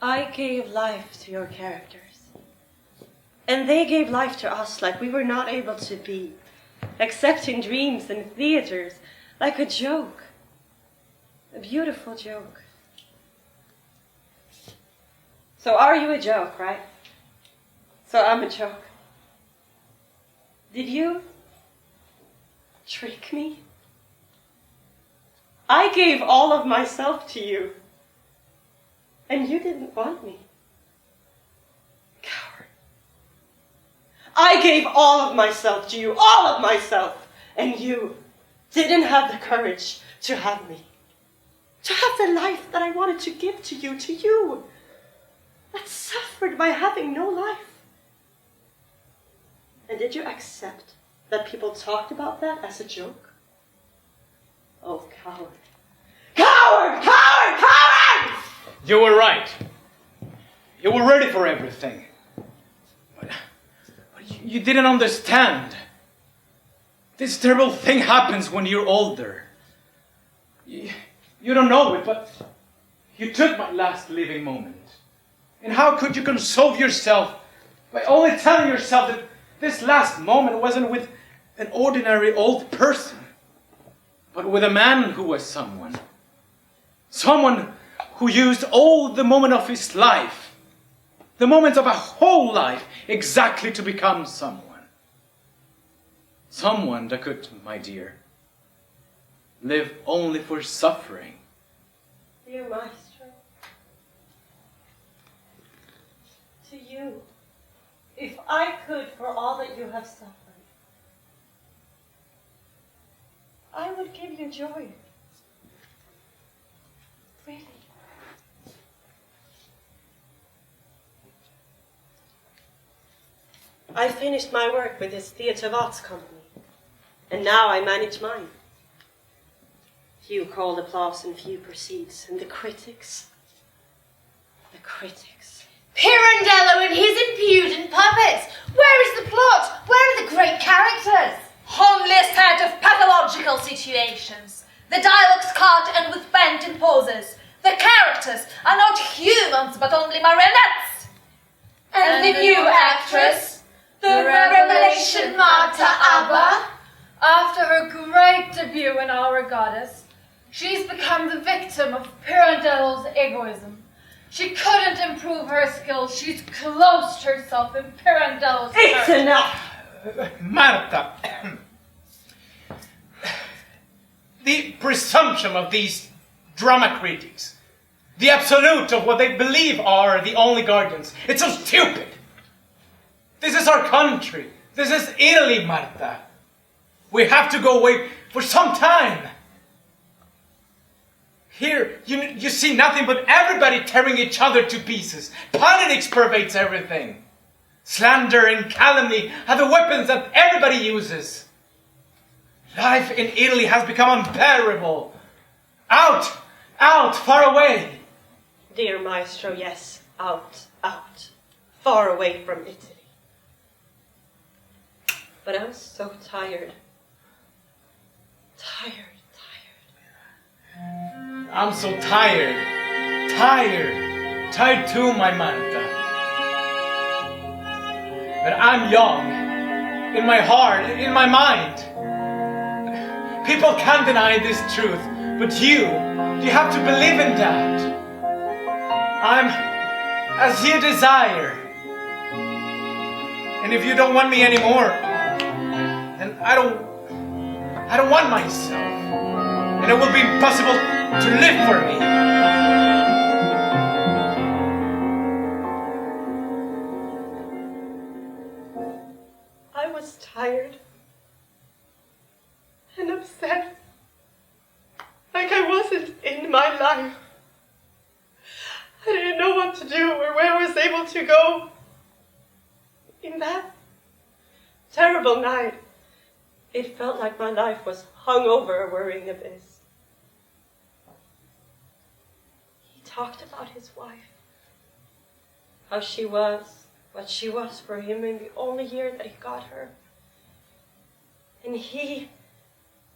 I gave life to your characters. And they gave life to us like we were not able to be, except in dreams and theaters, like a joke. A beautiful joke. So are you a joke, right? So I'm a joke. Did you trick me? I gave all of myself to you. And you didn't want me. Coward. I gave all of myself to you, all of myself, and you didn't have the courage to have me. To have the life that I wanted to give to you, that suffered by having no life. And did you accept that people talked about that as a joke? Oh, coward. Coward! Coward! Coward! You were right. You were ready for everything. But you didn't understand. This terrible thing happens when you're older. You don't know it, but you took my last living moment. And how could you console yourself by only telling yourself that this last moment wasn't with an ordinary old person, but with a man who was someone? Someone who used all the moment of his life, the moment of a whole life, exactly to become someone. Someone that could, my dear, live only for suffering. Dear Maestro, to you, if I could for all that you have suffered, I would give you joy. Really. I finished my work with this Theatre of Arts company, and now I manage mine. Few called applause and few proceeds, and the critics. Pirandello and his impudent puppets! Where is the plot? Where are the great characters? Only a set of pathological situations. The dialogues cut and with bent in pauses. The characters are not humans, but only marionettes. And the new actress, the Revelation Marta Abba, After her great debut in Our Goddess, she's become the victim of Pirandello's egoism. She couldn't improve her skills. She's closed herself in Pirandello's It's character. enough! Marta, the presumption of these drama critics, the absolute of what they believe are the only guardians, it's so stupid. This is our country. This is Italy, Marta. We have to go away for some time. Here, you see nothing but everybody tearing each other to pieces. Politics pervades everything. Slander and calumny are the weapons that everybody uses. Life in Italy has become unbearable. Out, far away. Dear Maestro, yes, out, far away from Italy. But I was so tired. I'm so tired too, my Marta. But I'm young, in my heart, in my mind. People can't deny this truth, but you have to believe in that. I'm as you desire. And if you don't want me anymore, then I don't want myself. And it will be impossible to live for me. I was tired and upset, like I wasn't in my life. I didn't know what to do or where I was able to go. In that terrible night, it felt like my life was hung over a worrying abyss. He talked about his wife, how she was, what she was for him in the only year that he got her. And he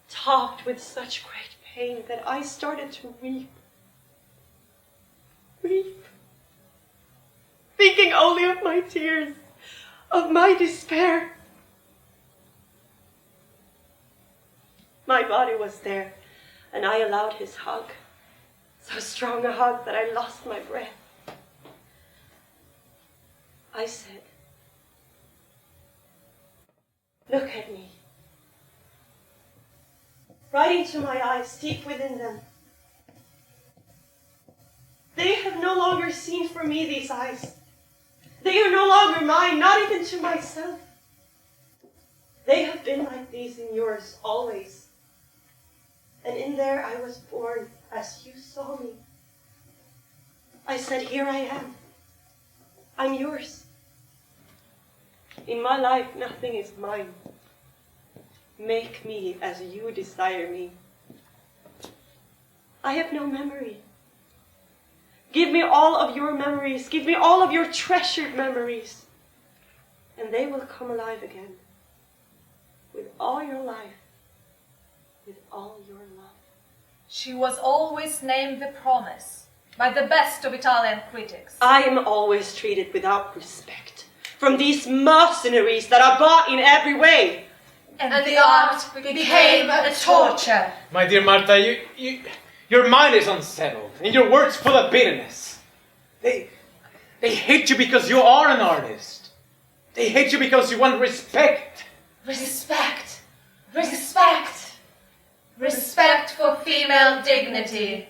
talked with such great pain that I started to weep. Thinking only of my tears, of my despair. My body was there, and I allowed his hug, so strong a hug that I lost my breath. I said, "Look at me." Right into my eyes, deep within them. They have no longer seen for me, these eyes. They are no longer mine, not even to myself. They have been like these in yours, always. And in there I was born, as you saw me. I said, here I am. I'm yours. In my life, nothing is mine. Make me as you desire me. I have no memory. Give me all of your memories. Give me all of your treasured memories. And they will come alive again. With all your life. With all your love. She was always named the Promise by the best of Italian critics. I am always treated without respect from these mercenaries that are bought in every way. And the art became a torture. My dear Marta, your mind is unsettled, and your words full of bitterness. They hate you because you are an artist. They hate you because you want respect. Respect. Respect. Respect for female dignity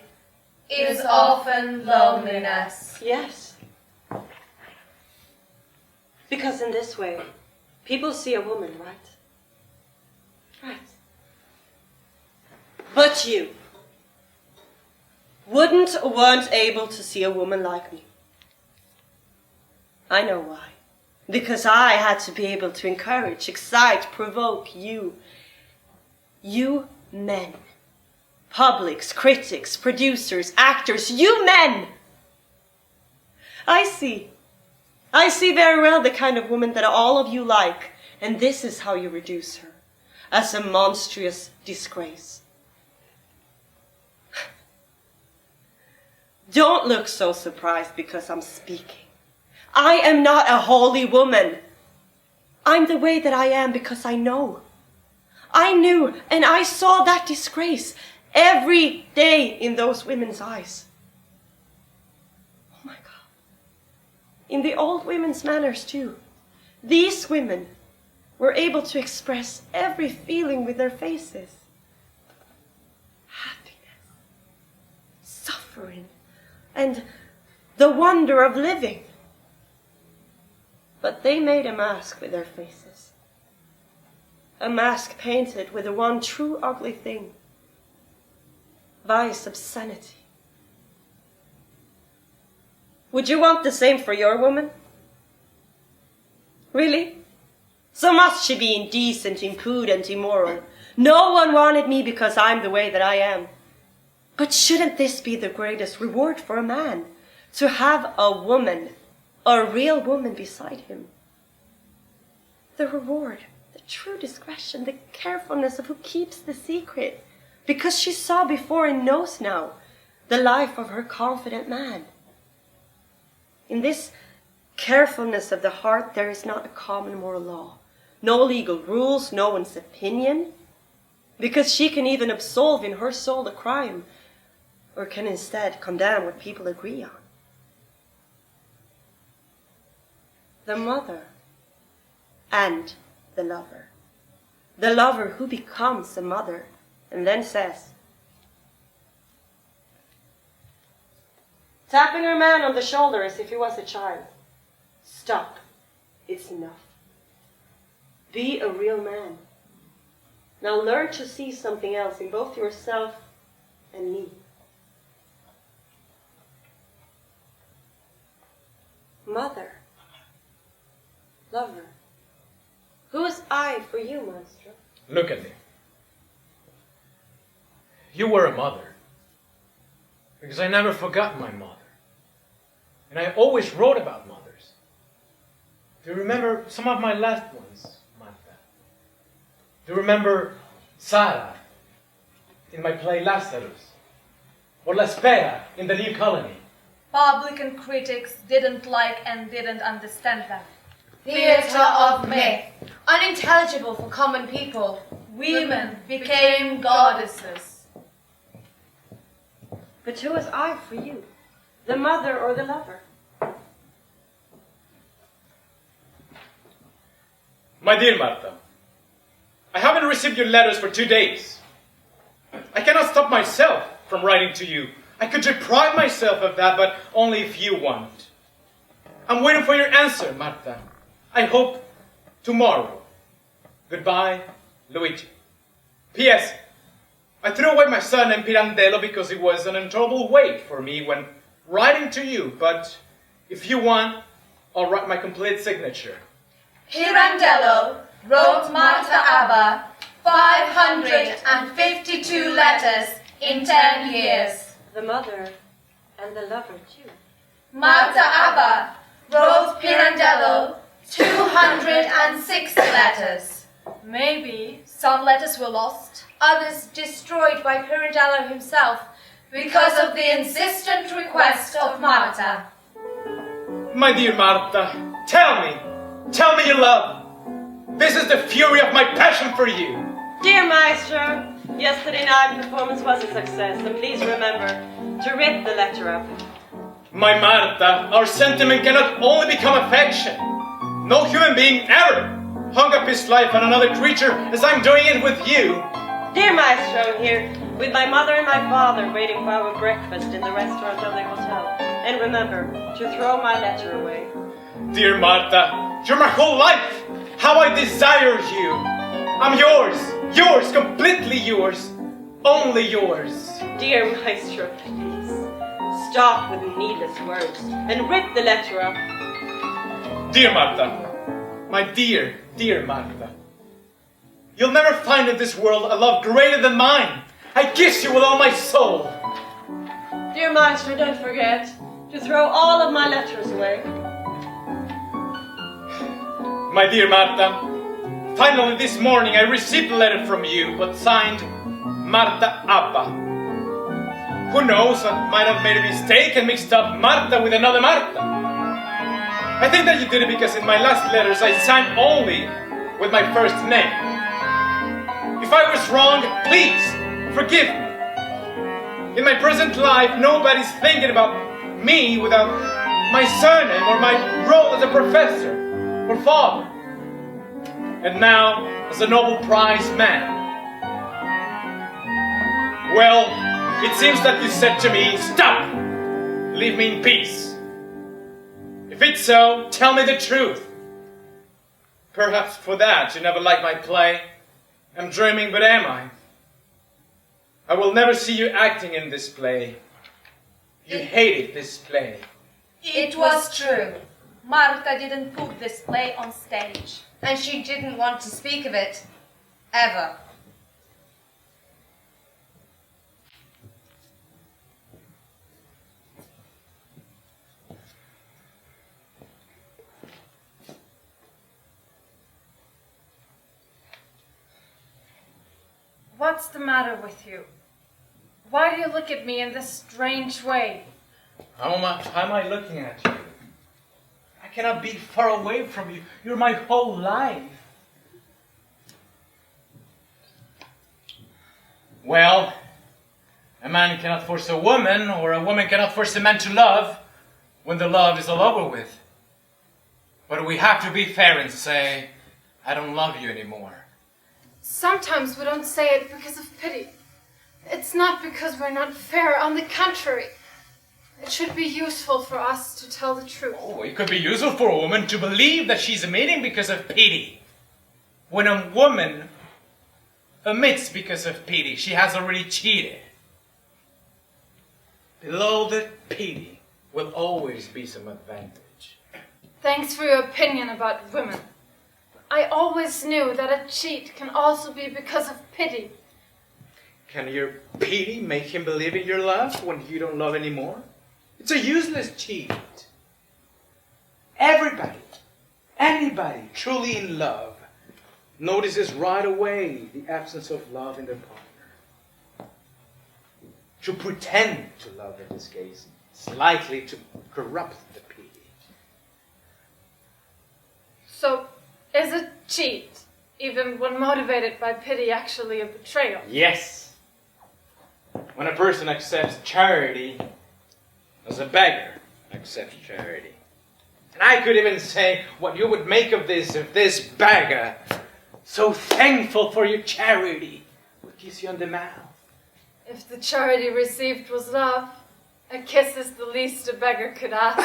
is often loneliness. Yes. Because in this way, people see a woman, right? Right. But you weren't able to see a woman like me. I know why. Because I had to be able to encourage, excite, provoke you. You men. Publics, critics, producers, actors, you men! I see very well the kind of woman that all of you like, and this is how you reduce her, as a monstrous disgrace. Don't look so surprised because I'm speaking. I am not a holy woman. I'm the way that I am because I know. I knew and I saw that disgrace every day in those women's eyes. Oh my God. In the old women's manners too. These women were able to express every feeling with their faces. Happiness, suffering, and the wonder of living. But they made a mask with their faces. A mask painted with the one true ugly thing. Vice, obscenity. Would you want the same for your woman? Really? So must she be indecent, impudent, immoral. No one wanted me because I'm the way that I am. But shouldn't this be the greatest reward for a man? To have a woman, a real woman beside him. The reward, the true discretion, the carefulness of who keeps the secret. Because she saw before and knows now the life of her confident man. In this carefulness of the heart, there is not a common moral law. No legal rules, no one's opinion. Because she can even absolve in her soul a crime, or can instead condemn what people agree on. The mother and the lover. The lover who becomes a mother and then says, tapping her man on the shoulder as if he was a child, stop, it's enough. Be a real man. Now learn to see something else in both yourself and me. Mother, lover, who is I for you, Maestro? Look at me. You were a mother, because I never forgot my mother. And I always wrote about mothers. Do you remember some of my last ones, Marta? Do you remember Sara in my play Lazarus? Or La Spera in The New Colony? Public and critics didn't like and didn't understand them. Theatre of myth, unintelligible for common people. Women became goddesses. But who is I for you? The mother or the lover? My dear Marta, I haven't received your letters for 2 days. I cannot stop myself from writing to you. I could deprive myself of that, but only if you want. I'm waiting for your answer, Marta. I hope tomorrow. Goodbye, Luigi. P.S. I threw away my surname Pirandello because it was an intolerable weight for me when writing to you, but if you want, I'll write my complete signature. Pirandello wrote Marta Abba 552 letters in 10 years. The mother and the lover too. Marta Abba wrote Pirandello 206 letters. Maybe some letters were lost. Others destroyed by Pirandello himself because of the insistent request of Marta. My dear Marta, tell me your love. This is the fury of my passion for you. Dear Maestro, yesterday night's performance was a success, and please remember to rip the letter up. My Marta, our sentiment cannot only become affection. No human being ever hung up his life on another creature as I'm doing it with you. Dear Maestro, I'm here with my mother and my father waiting for our breakfast in the restaurant of the hotel. And remember to throw my letter away. Dear Marta, you're my whole life. How I desire you. I'm yours, completely yours, only yours. Dear Maestro, please, stop with needless words and rip the letter up. Dear Marta, my dear Marta, you'll never find in this world a love greater than mine. I kiss you with all my soul. Dear Maestro, don't forget to throw all of my letters away. My dear Marta, finally this morning I received a letter from you, but signed Marta Abba. Who knows, I might have made a mistake and mixed up Marta with another Marta. I think that you did it because in my last letters I signed only with my first name. If I was wrong, please forgive me. In my present life, nobody's thinking about me without my surname or my role as a professor or father. And now, as a Nobel Prize man. Well, it seems that you said to me, stop! Leave me in peace. If it's so, tell me the truth. Perhaps for that you never liked my play. I'm dreaming, but am I? I will never see you acting in this play. You hated this play. It was true. Marta didn't put this play on stage. And she didn't want to speak of it. Ever. What's the matter with you? Why do you look at me in this strange way? How am I looking at you? I cannot be far away from you. You're my whole life. Well, a man cannot force a woman, or a woman cannot force a man to love when the love is all over with. But we have to be fair and say, I don't love you anymore. Sometimes we don't say it because of pity. It's not because we're not fair. On the contrary, it should be useful for us to tell the truth. Oh, it could be useful for a woman to believe that she's omitting because of pity. When a woman omits because of pity, she has already cheated. Below the pity will always be some advantage. Thanks for your opinion about women. I always knew that a cheat can also be because of pity. Can your pity make him believe in your love when you don't love anymore? It's a useless cheat. Everybody, anybody truly in love notices right away the absence of love in their partner. To pretend to love in this case is likely to corrupt the pity. So, is a cheat, even when motivated by pity, actually a betrayal? Yes. When a person accepts charity as a beggar accepts charity. And I could even say what you would make of this if this beggar, so thankful for your charity, would kiss you on the mouth. If the charity received was love, a kiss is the least a beggar could ask.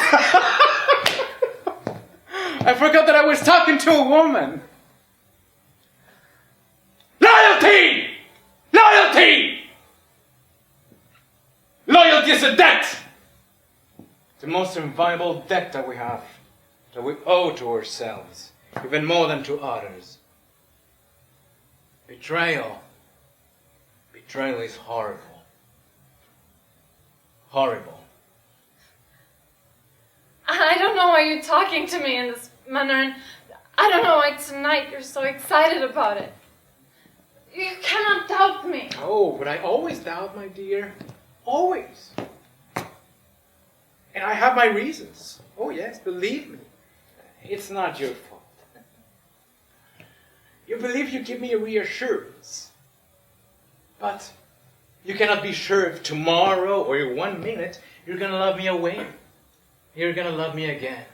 I forgot that I was talking to a woman. Loyalty! Loyalty! Loyalty is a debt! The most inviolable debt that we have, that we owe to ourselves, even more than to others. Betrayal. Betrayal is horrible. Horrible. I don't know why you're talking to me in this manner, and I don't know why tonight you're so excited about it. You cannot doubt me. Oh, but I always doubt, my dear. Always. And I have my reasons. Oh yes, believe me. It's not your fault. You believe you give me a reassurance. But you cannot be sure if tomorrow or in 1 minute you're going to love me away. You're going to love me again.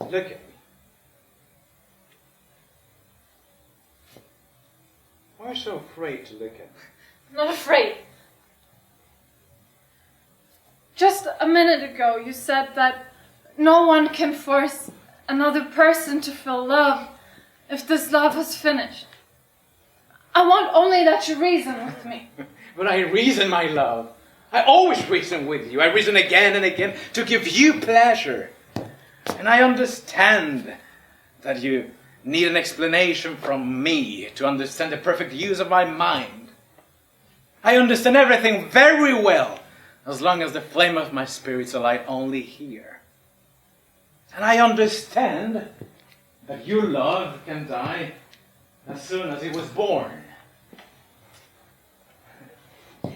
Look at me. Why are you so afraid to look at me? I'm not afraid. Just a minute ago you said that no one can force another person to feel love if this love has finished. I want only that you reason with me. But I reason, my love. I always reason with you. I reason again and again to give you pleasure. And I understand that you need an explanation from me to understand the perfect use of my mind. I understand everything very well, as long as the flame of my spirit's alight only here. And I understand that your love can die as soon as it was born.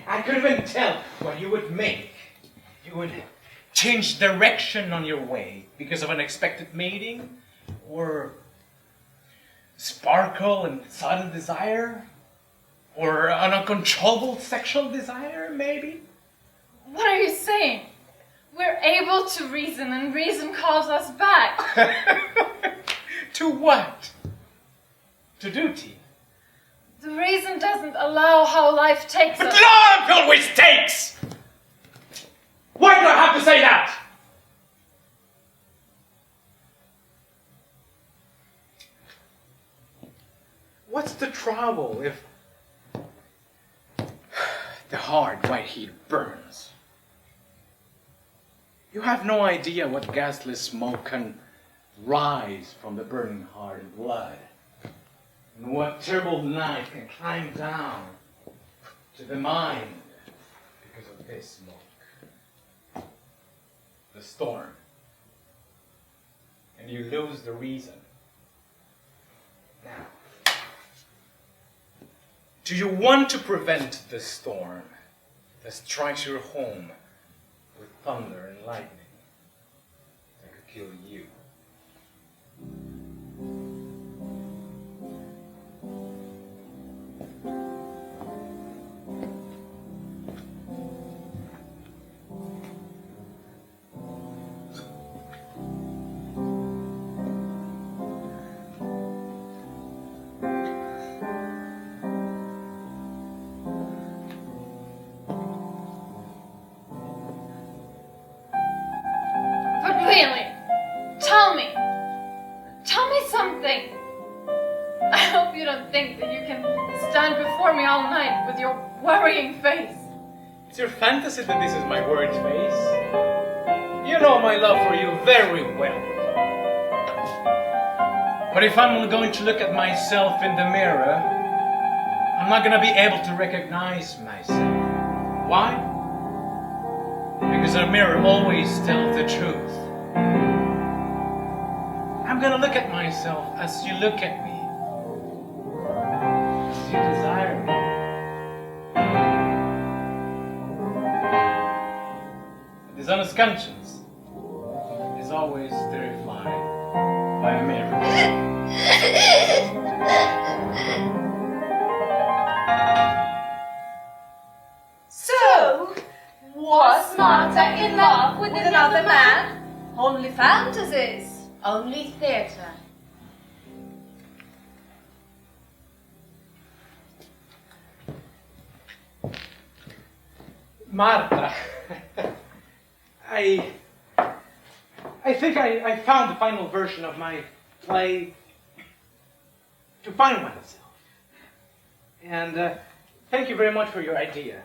I could even tell what you would make. You would change direction on your way because of an unexpected meeting, or sparkle and sudden desire, or an uncontrollable sexual desire, maybe. What are you saying? We're able to reason, and reason calls us back. To what? To duty. The reason doesn't allow how life takes But us. love always takes! Why do I have to say that? What's the trouble if the hard white heat burns? You have no idea what ghastly smoke can rise from the burning heart and blood, and what terrible night can climb down to the mind because of this smoke. The storm. And you lose the reason. Now, do you want to prevent the storm that strikes your home with thunder and lightning that could kill you? It's your fantasy that this is my worried face. You know my love for you very well. But if I'm going to look at myself in the mirror, I'm not going to be able to recognize myself. Why? Because a mirror always tells the truth. I'm going to look at myself as you look at me, as you desire me. A dishonest conscience is always terrified by a mirror. So, was Marta in love with another man? Only fantasies. Only theatre. Marta, I think I found the final version of my play To Find Oneself. And thank you very much for your idea.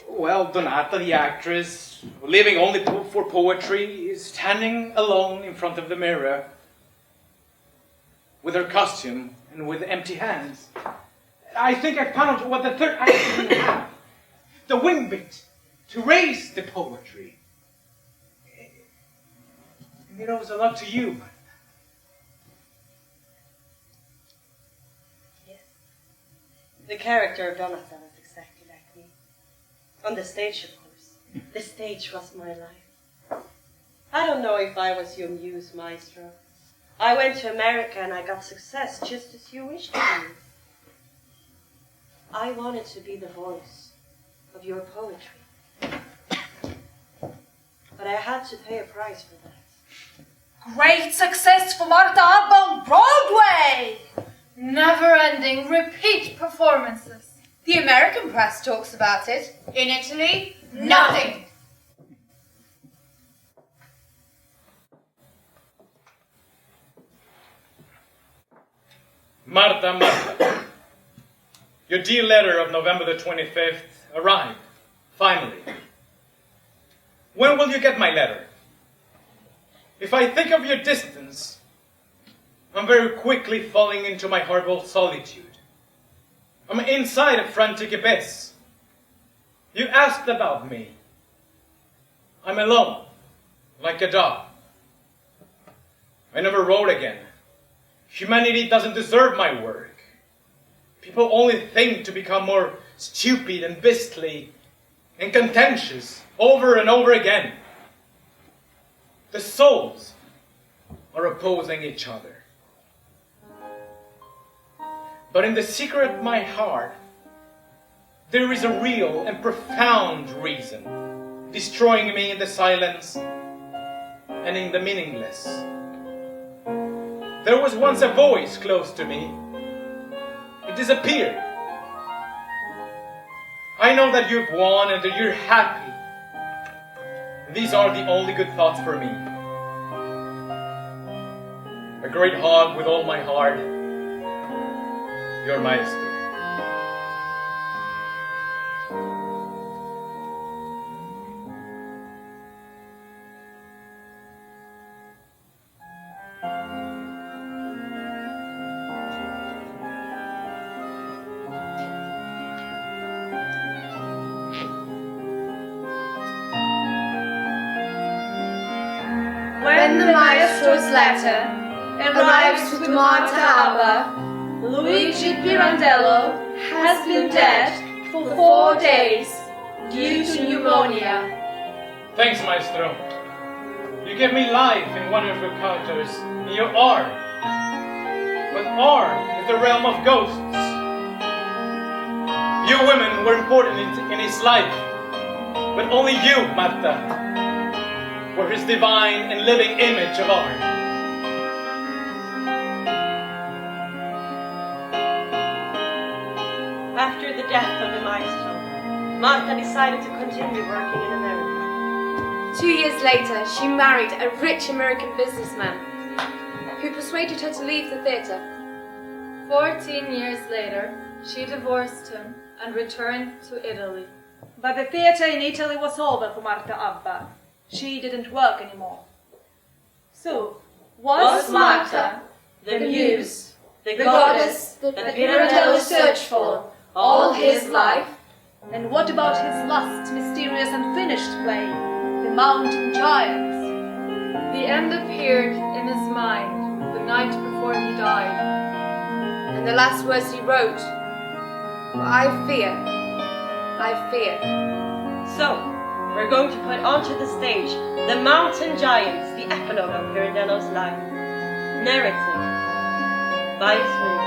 Well, Donata, the actress, living only for poetry, is standing alone in front of the mirror with her costume and with empty hands. I think I found what the third act didn't have. The wing bit to raise the poetry. And it owes a lot to you, Marta. Yes. The character of Donata was exactly like me. On the stage, of course. The stage was my life. I don't know if I was your muse, maestro. I went to America and I got success just as you wished to do. I wanted to be the voice of your poetry. But I had to pay a price for that. Great success for Marta on Broadway! Never-ending repeat performances. The American press talks about it. In Italy, nothing. Marta, your dear letter of November the 25th arrived, finally. When will you get my letter? If I think of your distance, I'm very quickly falling into my horrible solitude. I'm inside a frantic abyss. You asked about me. I'm alone, like a dog. I never wrote again. Humanity doesn't deserve my work. People only think to become more stupid and beastly and contentious over and over again. The souls are opposing each other. But in the secret of my heart, there is a real and profound reason destroying me in the silence and in the meaningless. There was once a voice close to me. It disappeared. I know that you've won and that you're happy. These are the only good thoughts for me. A great hug with all my heart. Your maestro. When the maestro's letter arrives with Marta Abba, Luigi Pirandello has been dead for 4 days due to pneumonia. Thanks, maestro. You gave me life in one of your characters in your art. But art is the realm of ghosts. You women were important in his life, but only you, Marta, were his divine and living image of art. After the death of the maestro, Marta decided to continue working in America. 2 years later, she married a rich American businessman who persuaded her to leave the theatre. 14 years later, she divorced him and returned to Italy. But the theatre in Italy was over for Marta Abba. She didn't work anymore. So, was Marta the muse, the goddess that Pirandello searched for all his life? And what about his last, mysterious, unfinished play, The Mountain Giants? The end appeared in his mind the night before he died. And the last words he wrote were, I fear. So, we're going to put onto the stage The Mountain Giants, the epilogue of Pirandello's life. Narrated by Lesley.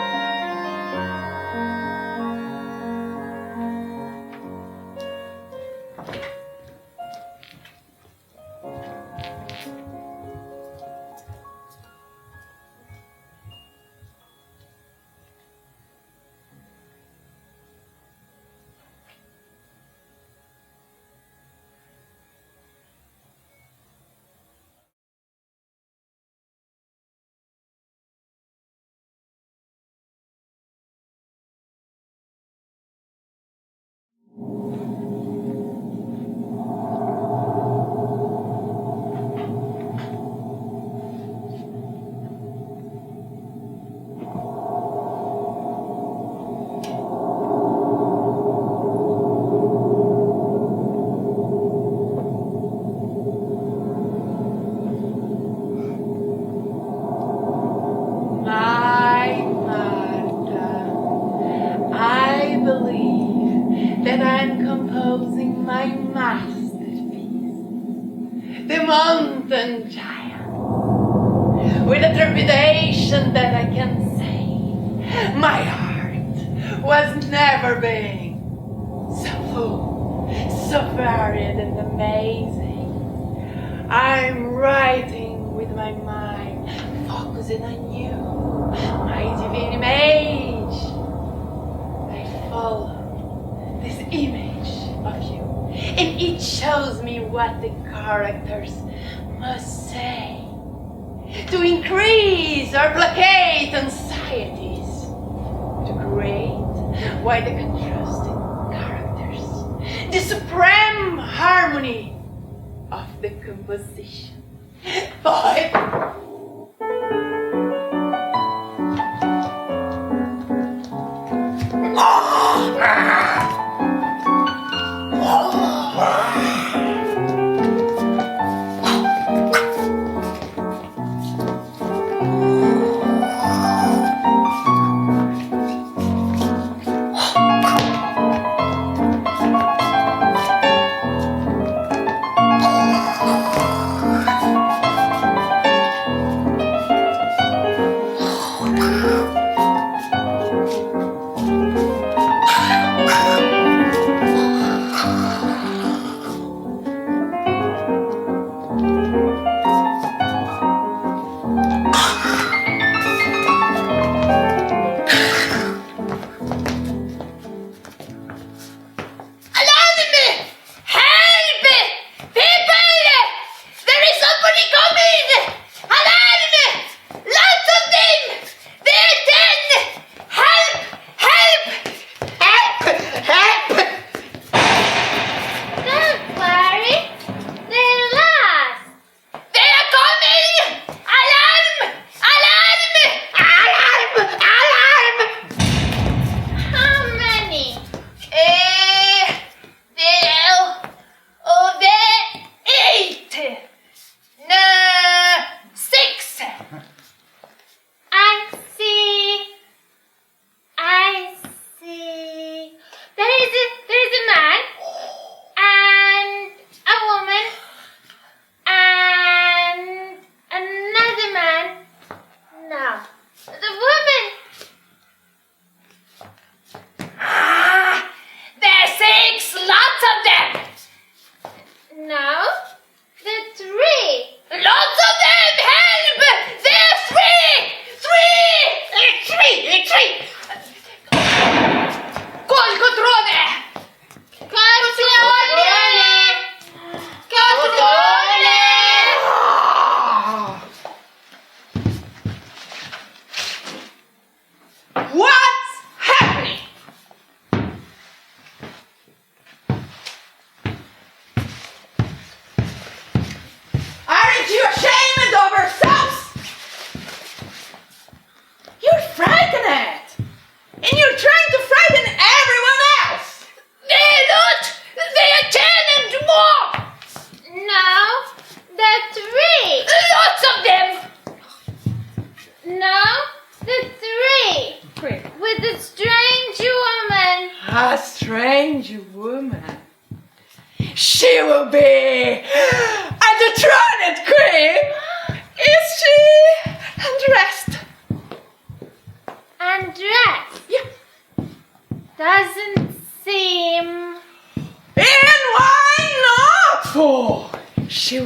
Mountain giant, with a trepidation that I can say, my heart was never been so full, so varied and amazing. I'm writing with my mind, focusing on you, my divine image. I follow this image of you, and it shows me what the characters must say to increase or placate anxieties, to create why the contrasting characters, the supreme harmony of the composition. But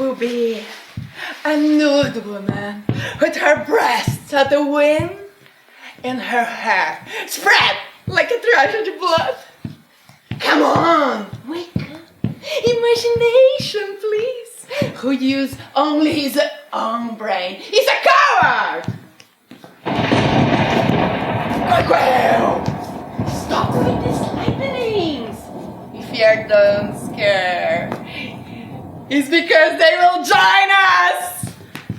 will be a nude woman with her breasts at the wind and her hair spread like a tragedy blood. Come on, wake up. Imagination, please. Who uses only his own brain is a coward. Well, stop with these lightnings. If you're done scared, it's because they will join us.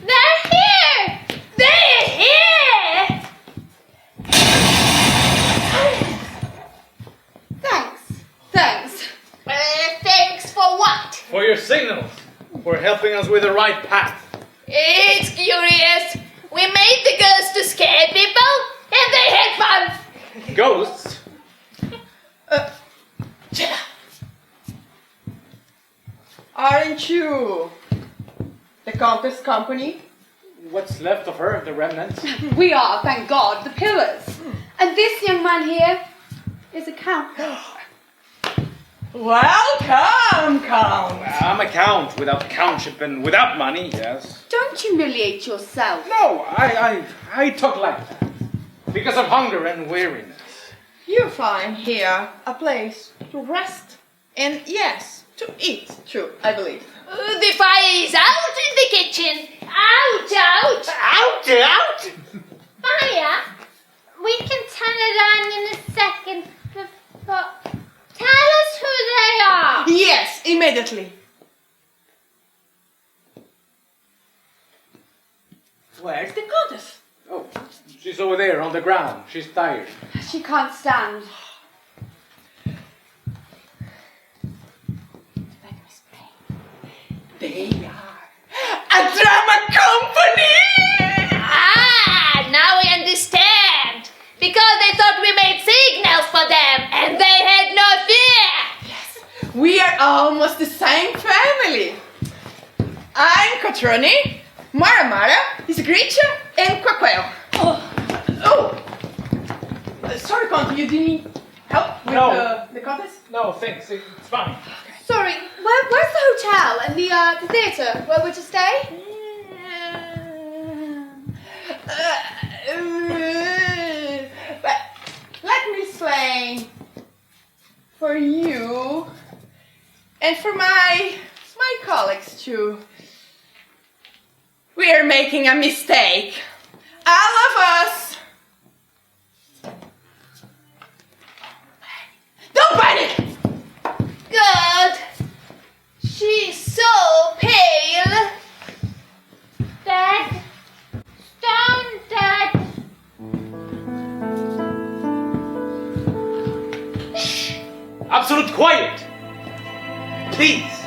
They're here! They're here! Thanks. Thanks for what? For your signals. For helping us with the right path. It's curious. We made the ghosts to scare people, and they had fun. Ghosts? Aren't you the Countess Company? What's left of her, the remnants? We are, thank God, the pillars. And this young man here is a count. Welcome, Count. I'm a count without countship and without money, yes. Don't humiliate yourself. No, I talk like that. Because of hunger and weariness. You find here a place to rest and, yes, to eat too, I believe. The fire is out in the kitchen. Out! Maja, we can turn it on in a second, but tell us who they are. Yes, immediately. Where's the Countess? Oh, she's over there on the ground. She's tired. She can't stand. They are a drama company! Ah, now we understand. Because they thought we made signals for them, and they had no fear. Yes, we are almost the same family. I'm Pietroni, Mara is Gritcha, and Quaquel. Sorry, Count, you didn't need help with the Countess? No, thanks. It's fine. Sorry, where's the hotel and the theatre where we're to stay? But let me explain. For you and for my colleagues too. We are making a mistake. All of us. Don't panic! Good. She's so pale. Dead. Stone dead. Shh! Absolute quiet! Please!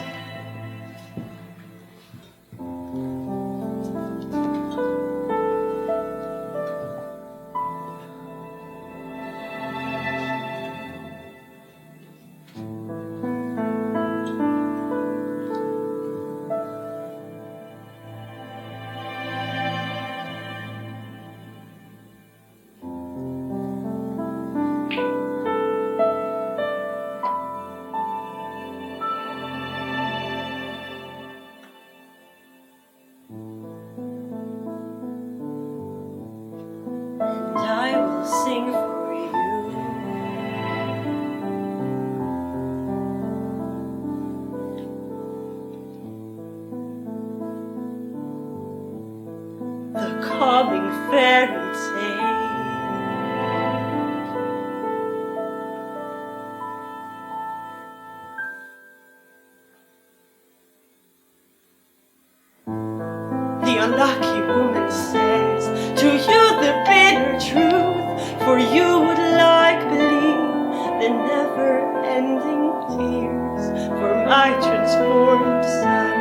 I will sing for you. The calming fairy tale. The unlucky woman says to you the bitter truth, for you would like believe the never-ending tears for my transformed son.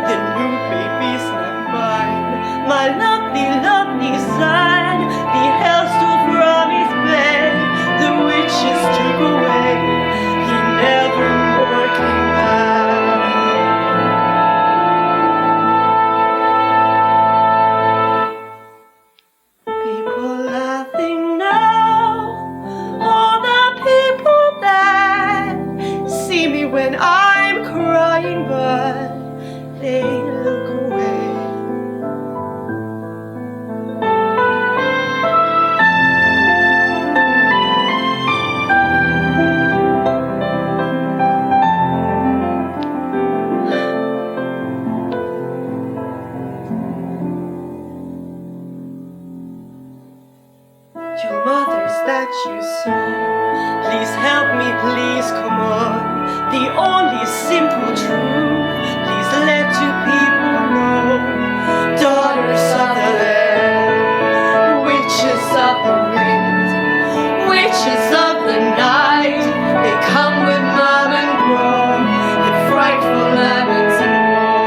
The new baby's not mine, my lovely, lovely son. The hell stole from his bed, the witches took away, he never more came back. When I'm crying, but they the only simple truth. Please let two people know. Daughters of the land, witches of the wind, witches of the night, they come with mom and groan and frightful laments and war.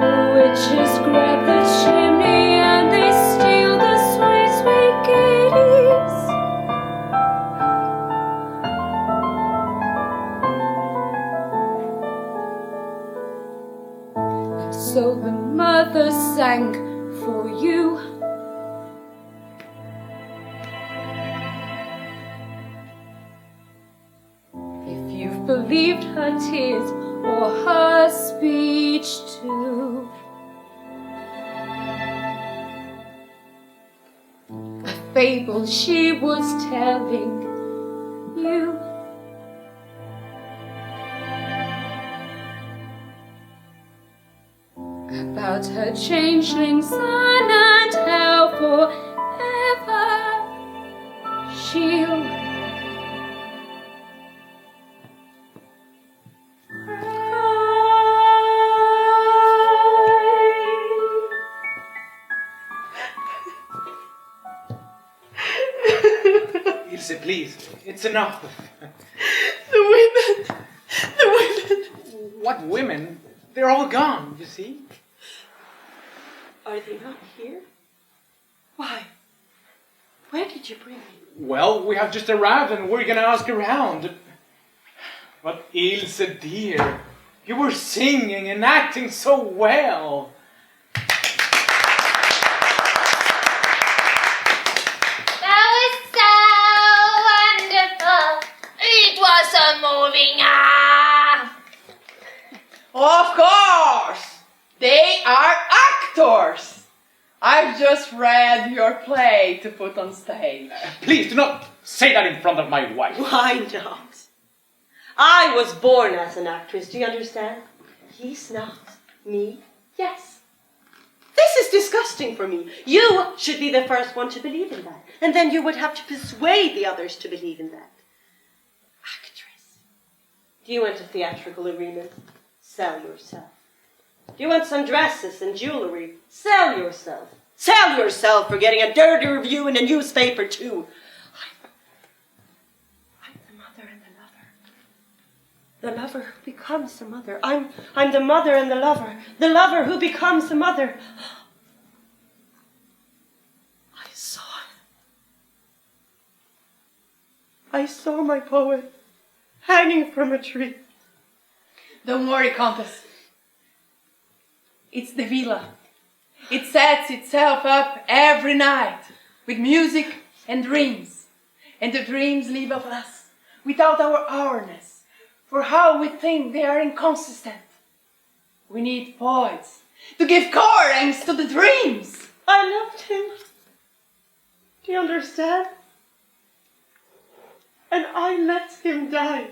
The witches grab the chimney and they steal the sweet, sweet goodies. So the mother sang for you. If you've believed her tears or her speech too, a fable she was telling you. About her changeling son and how forever she'll Ilse, please, it's enough. The women! What women? They're all gone, you see. Are they not here? Why? Where did you bring me? Well, we have just arrived and we're gonna ask around. But Ilse, dear, you were singing and acting so well. That was so wonderful. It was so moving. Of course! They are actors! I've just read your play to put on stage. Please do not say that in front of my wife. Why not? I was born as an actress, do you understand? He's not. Me, yes. This is disgusting for me. You should be the first one to believe in that. And then you would have to persuade the others to believe in that. Actress. Do you want a theatrical agreement? Sell yourself. Do you want some dresses and jewelry? Sell yourself. Sell yourself for getting a dirty review in a newspaper too. I'm the mother and the lover. The lover who becomes the mother. I'm the mother and the lover. The lover who becomes the mother. I saw my poet hanging from a tree. Don't worry, Countess. It's the villa. It sets itself up every night with music and dreams. And the dreams leave of us without our awareness, for how we think they are inconsistent. We need poets to give coherence to the dreams. I loved him. Do you understand? And I let him die.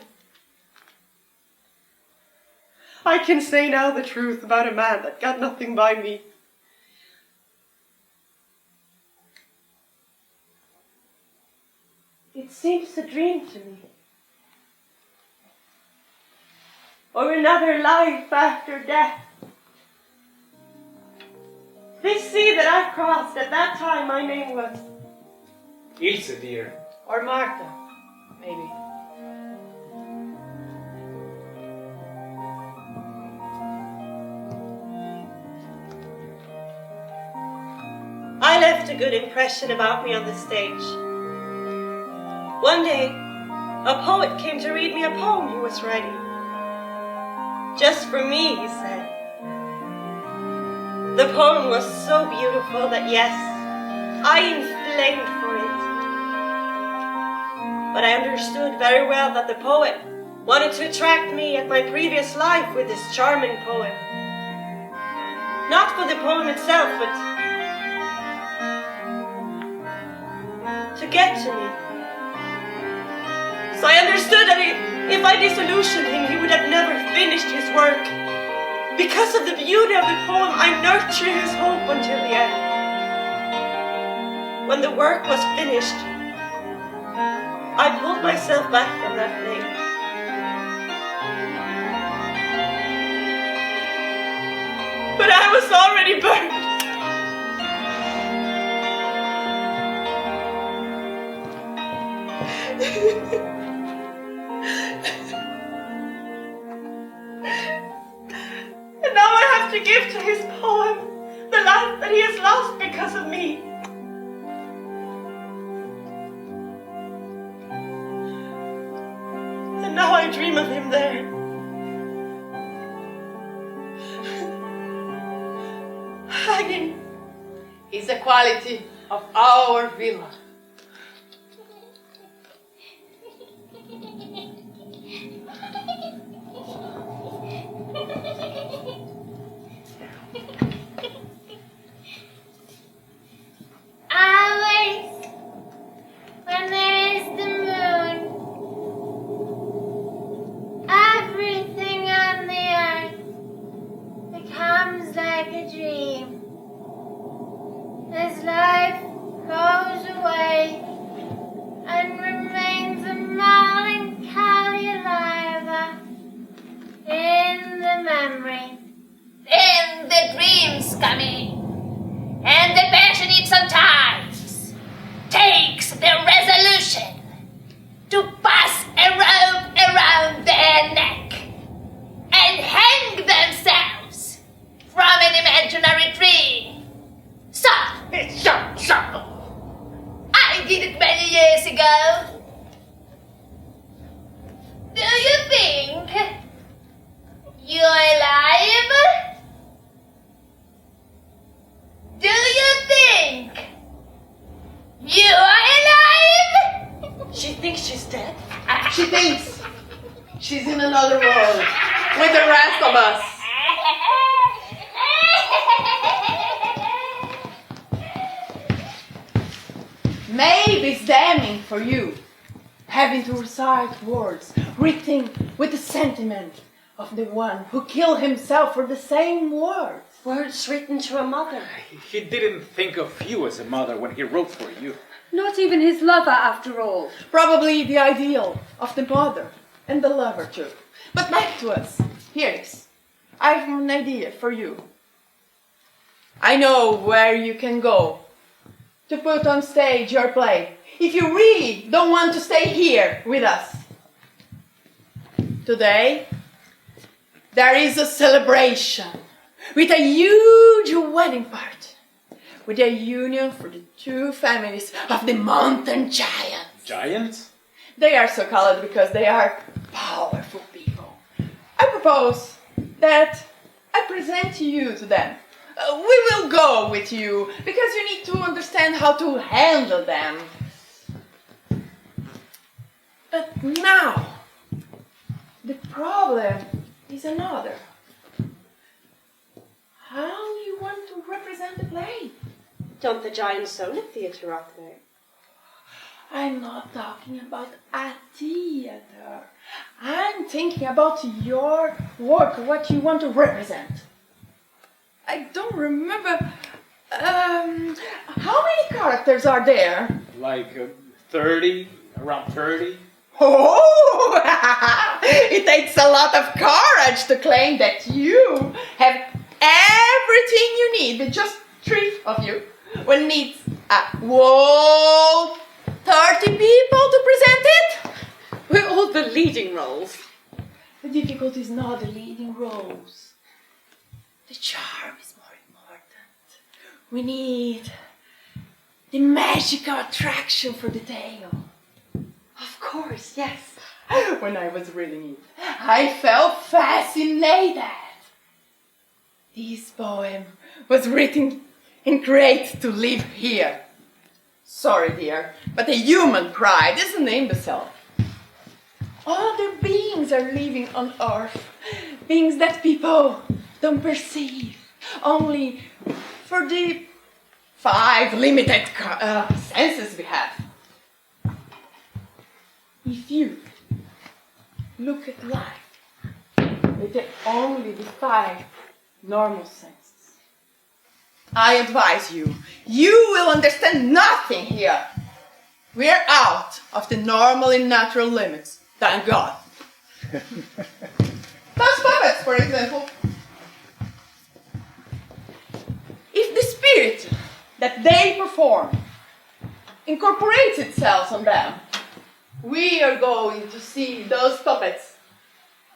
I can say now the truth about a man that got nothing by me. It seems a dream to me. Or another life after death. This sea that I crossed, at that time my name was... Ilse, dear. Or Martha, maybe. I left a good impression about me on the stage. One day, a poet came to read me a poem he was writing. Just for me, he said. The poem was so beautiful that, yes, I inflamed for it. But I understood very well that the poet wanted to attract me at my previous life with his charming poem. Not for the poem itself, but to get to me. So I understood that if I disillusioned him, he would have never finished his work. Because of the beauty of the poem, I nurtured his hope until the end. when the work was finished, I pulled myself back from that flame. But I was already burned. And now I have to give to his poem the life that he has lost because of me. And now I dream of him there. Hanging. Is the quality of our villa. Always, when there is the moon, everything on the earth becomes like a dream. As life goes away and remains a melancholy alive in the memory. Then the dreams come in, and the passionate sometimes takes the resolution to pass a rope around their neck and hang themselves from an imaginary tree. So, I did it many years ago. Do you think you're alive? Do you think you are alive? She thinks she's dead. She thinks she's in another world with the rest of us. Maybe it's damning for you, having to recite words written with the sentiment of the one who killed himself for the same words. Words written to a mother. He didn't think of you as a mother when he wrote for you. Not even his lover, after all. Probably the ideal of the mother and the lover too. But back to us. Here it is. I have an idea for you. I know where you can go to put on stage your play if you really don't want to stay here with us. Today, there is a celebration with a huge wedding party, with a union for the two families of the mountain giants. Giants? They are so called because they are powerful people. I propose that I present you to them. We will go with you because you need to understand how to handle them. But now, the problem is another. How you want to represent the play? Don't the giants own a theatre up there? I'm not talking about a theater. I'm thinking about your work, what you want to represent. I don't remember. How many characters are there? Like 30, around 30. Oh, it takes a lot of courage to claim that you have everything you need with just 3 of you. One needs a whole 30 people to present it. We're all the leading roles. The difficulty is not the leading roles. The charm is more important. We need the magical attraction for the tale. Of course, yes. When I was reading it, I felt fascinated. This poem was written and created to live here. Sorry, dear, but a human pride is an imbecile. Other beings are living on Earth, beings that people don't perceive, only for the 5 limited senses we have. If you look at life with only the 5 normal senses, I advise you, you will understand nothing here. We're out of the normal and natural limits, thank God. Those puppets, for example. If the spirit that they perform incorporates itself on them, we are going to see those puppets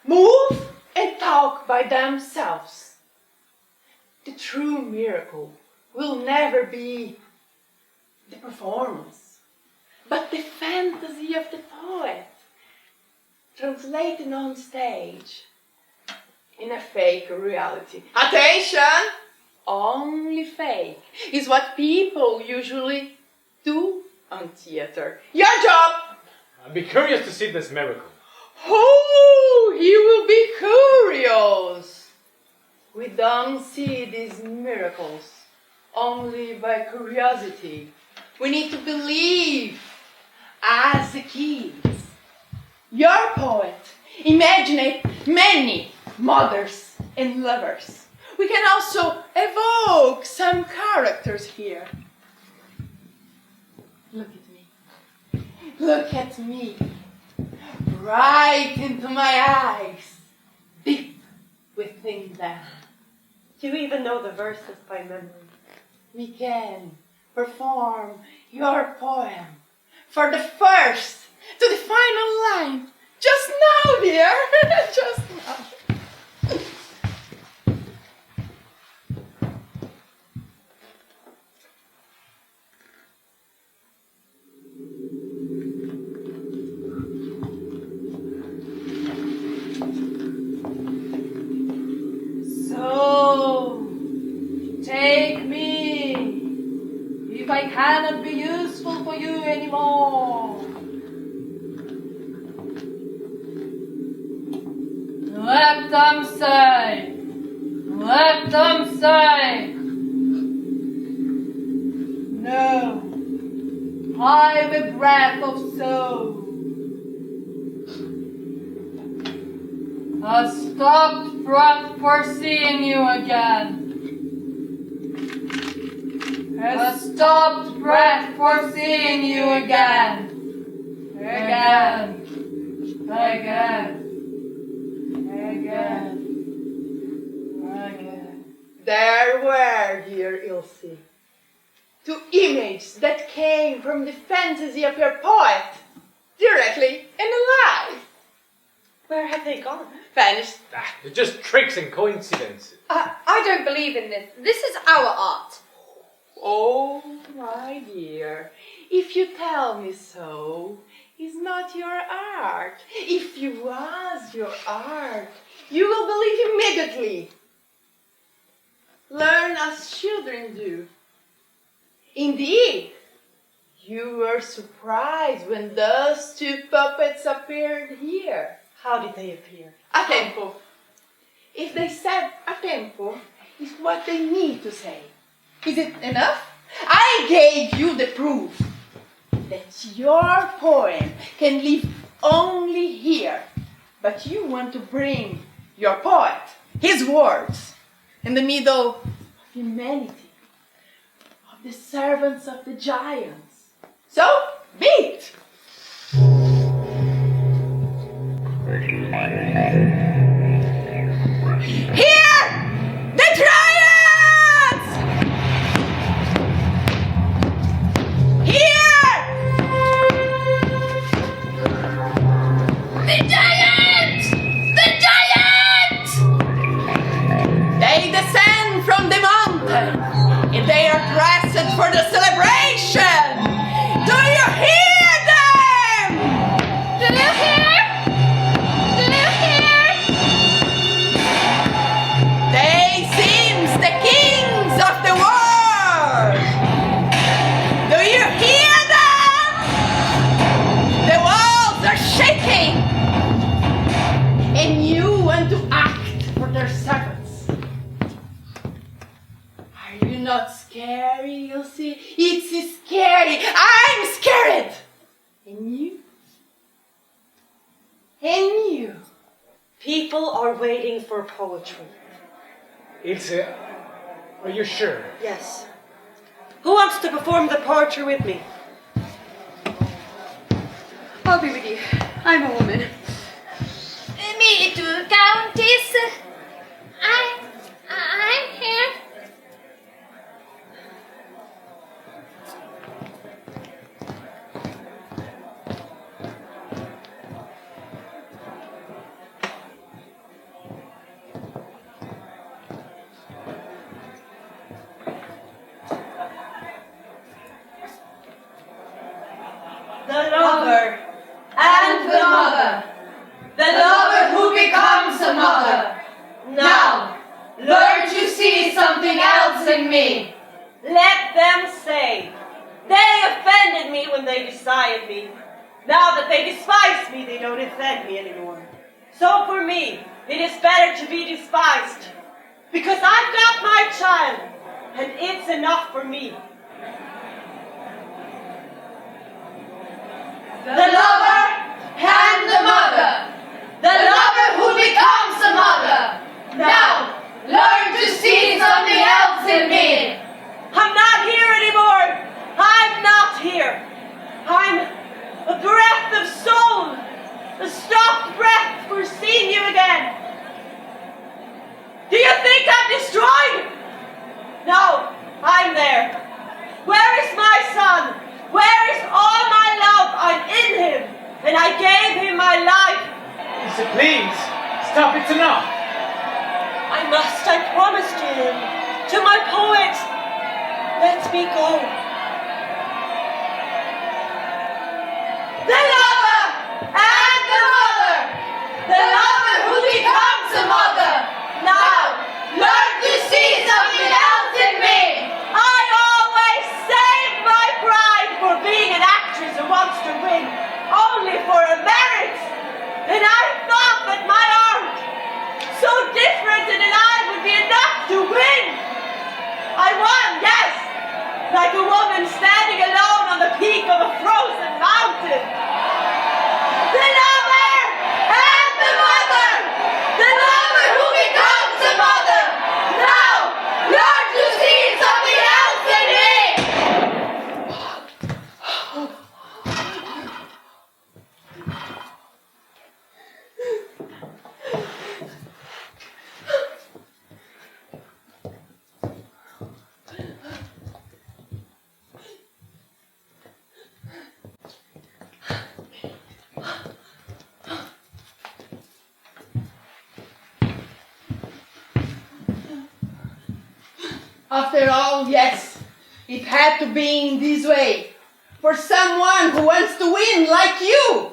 move and talk by themselves. The true miracle will never be the performance, but the fantasy of the poet translated on stage in a fake reality. Attention! Only fake is what people usually do on theater. Your job! I'd be curious to see this miracle. Oh, you will be curious. We don't see these miracles only by curiosity. We need to believe as the kids. Your poet imagined many mothers and lovers. We can also evoke some characters here. Look at me. Look at me. Right into my eyes. Deep within them. Do you even know the verses by memory? We can perform your poem for the first to the final line. Just now, dear. Just now. So, take me, if I cannot be useful for you anymore. Let them say, let them say. No, I'm a breath of soul. A stopped breath for seeing you again. A stopped breath for seeing you again. Again. Again. Again. Again. There were, dear Ilse, two images that came from the fantasy of your poet, directly and alive. Where have they gone? Vanished. They're just tricks and coincidences. I don't believe in this. This is our art. Oh, my dear, if you tell me so, it's not your art. If it was your art, you will believe immediately. Learn as children do. Indeed, you were surprised when those two puppets appeared here. How did they appear? A tempo. If they said a tempo, it's what they need to say. Is it enough? I gave you the proof that your poem can live only here. But you want to bring your poet, his words, in the middle of humanity, of the servants of the giants. So, beat! Here! The giants! Here! The giants! The giants! They descend from the mountain, and they are dressed for the celebration. Do you hear them? Do you hear? Do you hear? They seems the kings of the world. Do you hear them? The walls are shaking, and you want to act for their servants. Are you not scary, you see? It's scary. I'm scared. And you? And you? People are waiting for poetry. Ilse, Are you sure? Yes. Who wants to perform the portrait with me? I'll be with you. I'm a woman. Me too, Countess. I'm here. The lover and the mother. The lover who becomes a mother. Now, learn to see something else in me. Let them say. They offended me when they desired me. Now that they despise me, they don't offend me anymore. So for me, it is better to be despised. Because I've got my child, and it's enough for me. The lover and the mother. The lover who becomes a mother. Now, learn to see something else in me. I'm not here anymore. I'm not here. I'm a breath of soul. A stopped breath for seeing you again. Do you think I'm destroyed? No, I'm there. Where is my son? Where is all my love? I'm in him, and I gave him my life. Lisa, please, stop, it's enough. I promised to him, to my poet. Let me go. The lover and the mother. The lover who becomes a mother. Now, learn to see something else in me. I always saved my pride for being an actress who wants to win only for a merit. And I thought that my art, so different in an eye, would be enough to win. I won, yes, like a woman standing alone on the peak of a frozen mountain. The lover and the mother. The lover who becomes a mother. Now, learn to see something else in me. After all, yes, it had to be in this way. For someone who wants to win like you.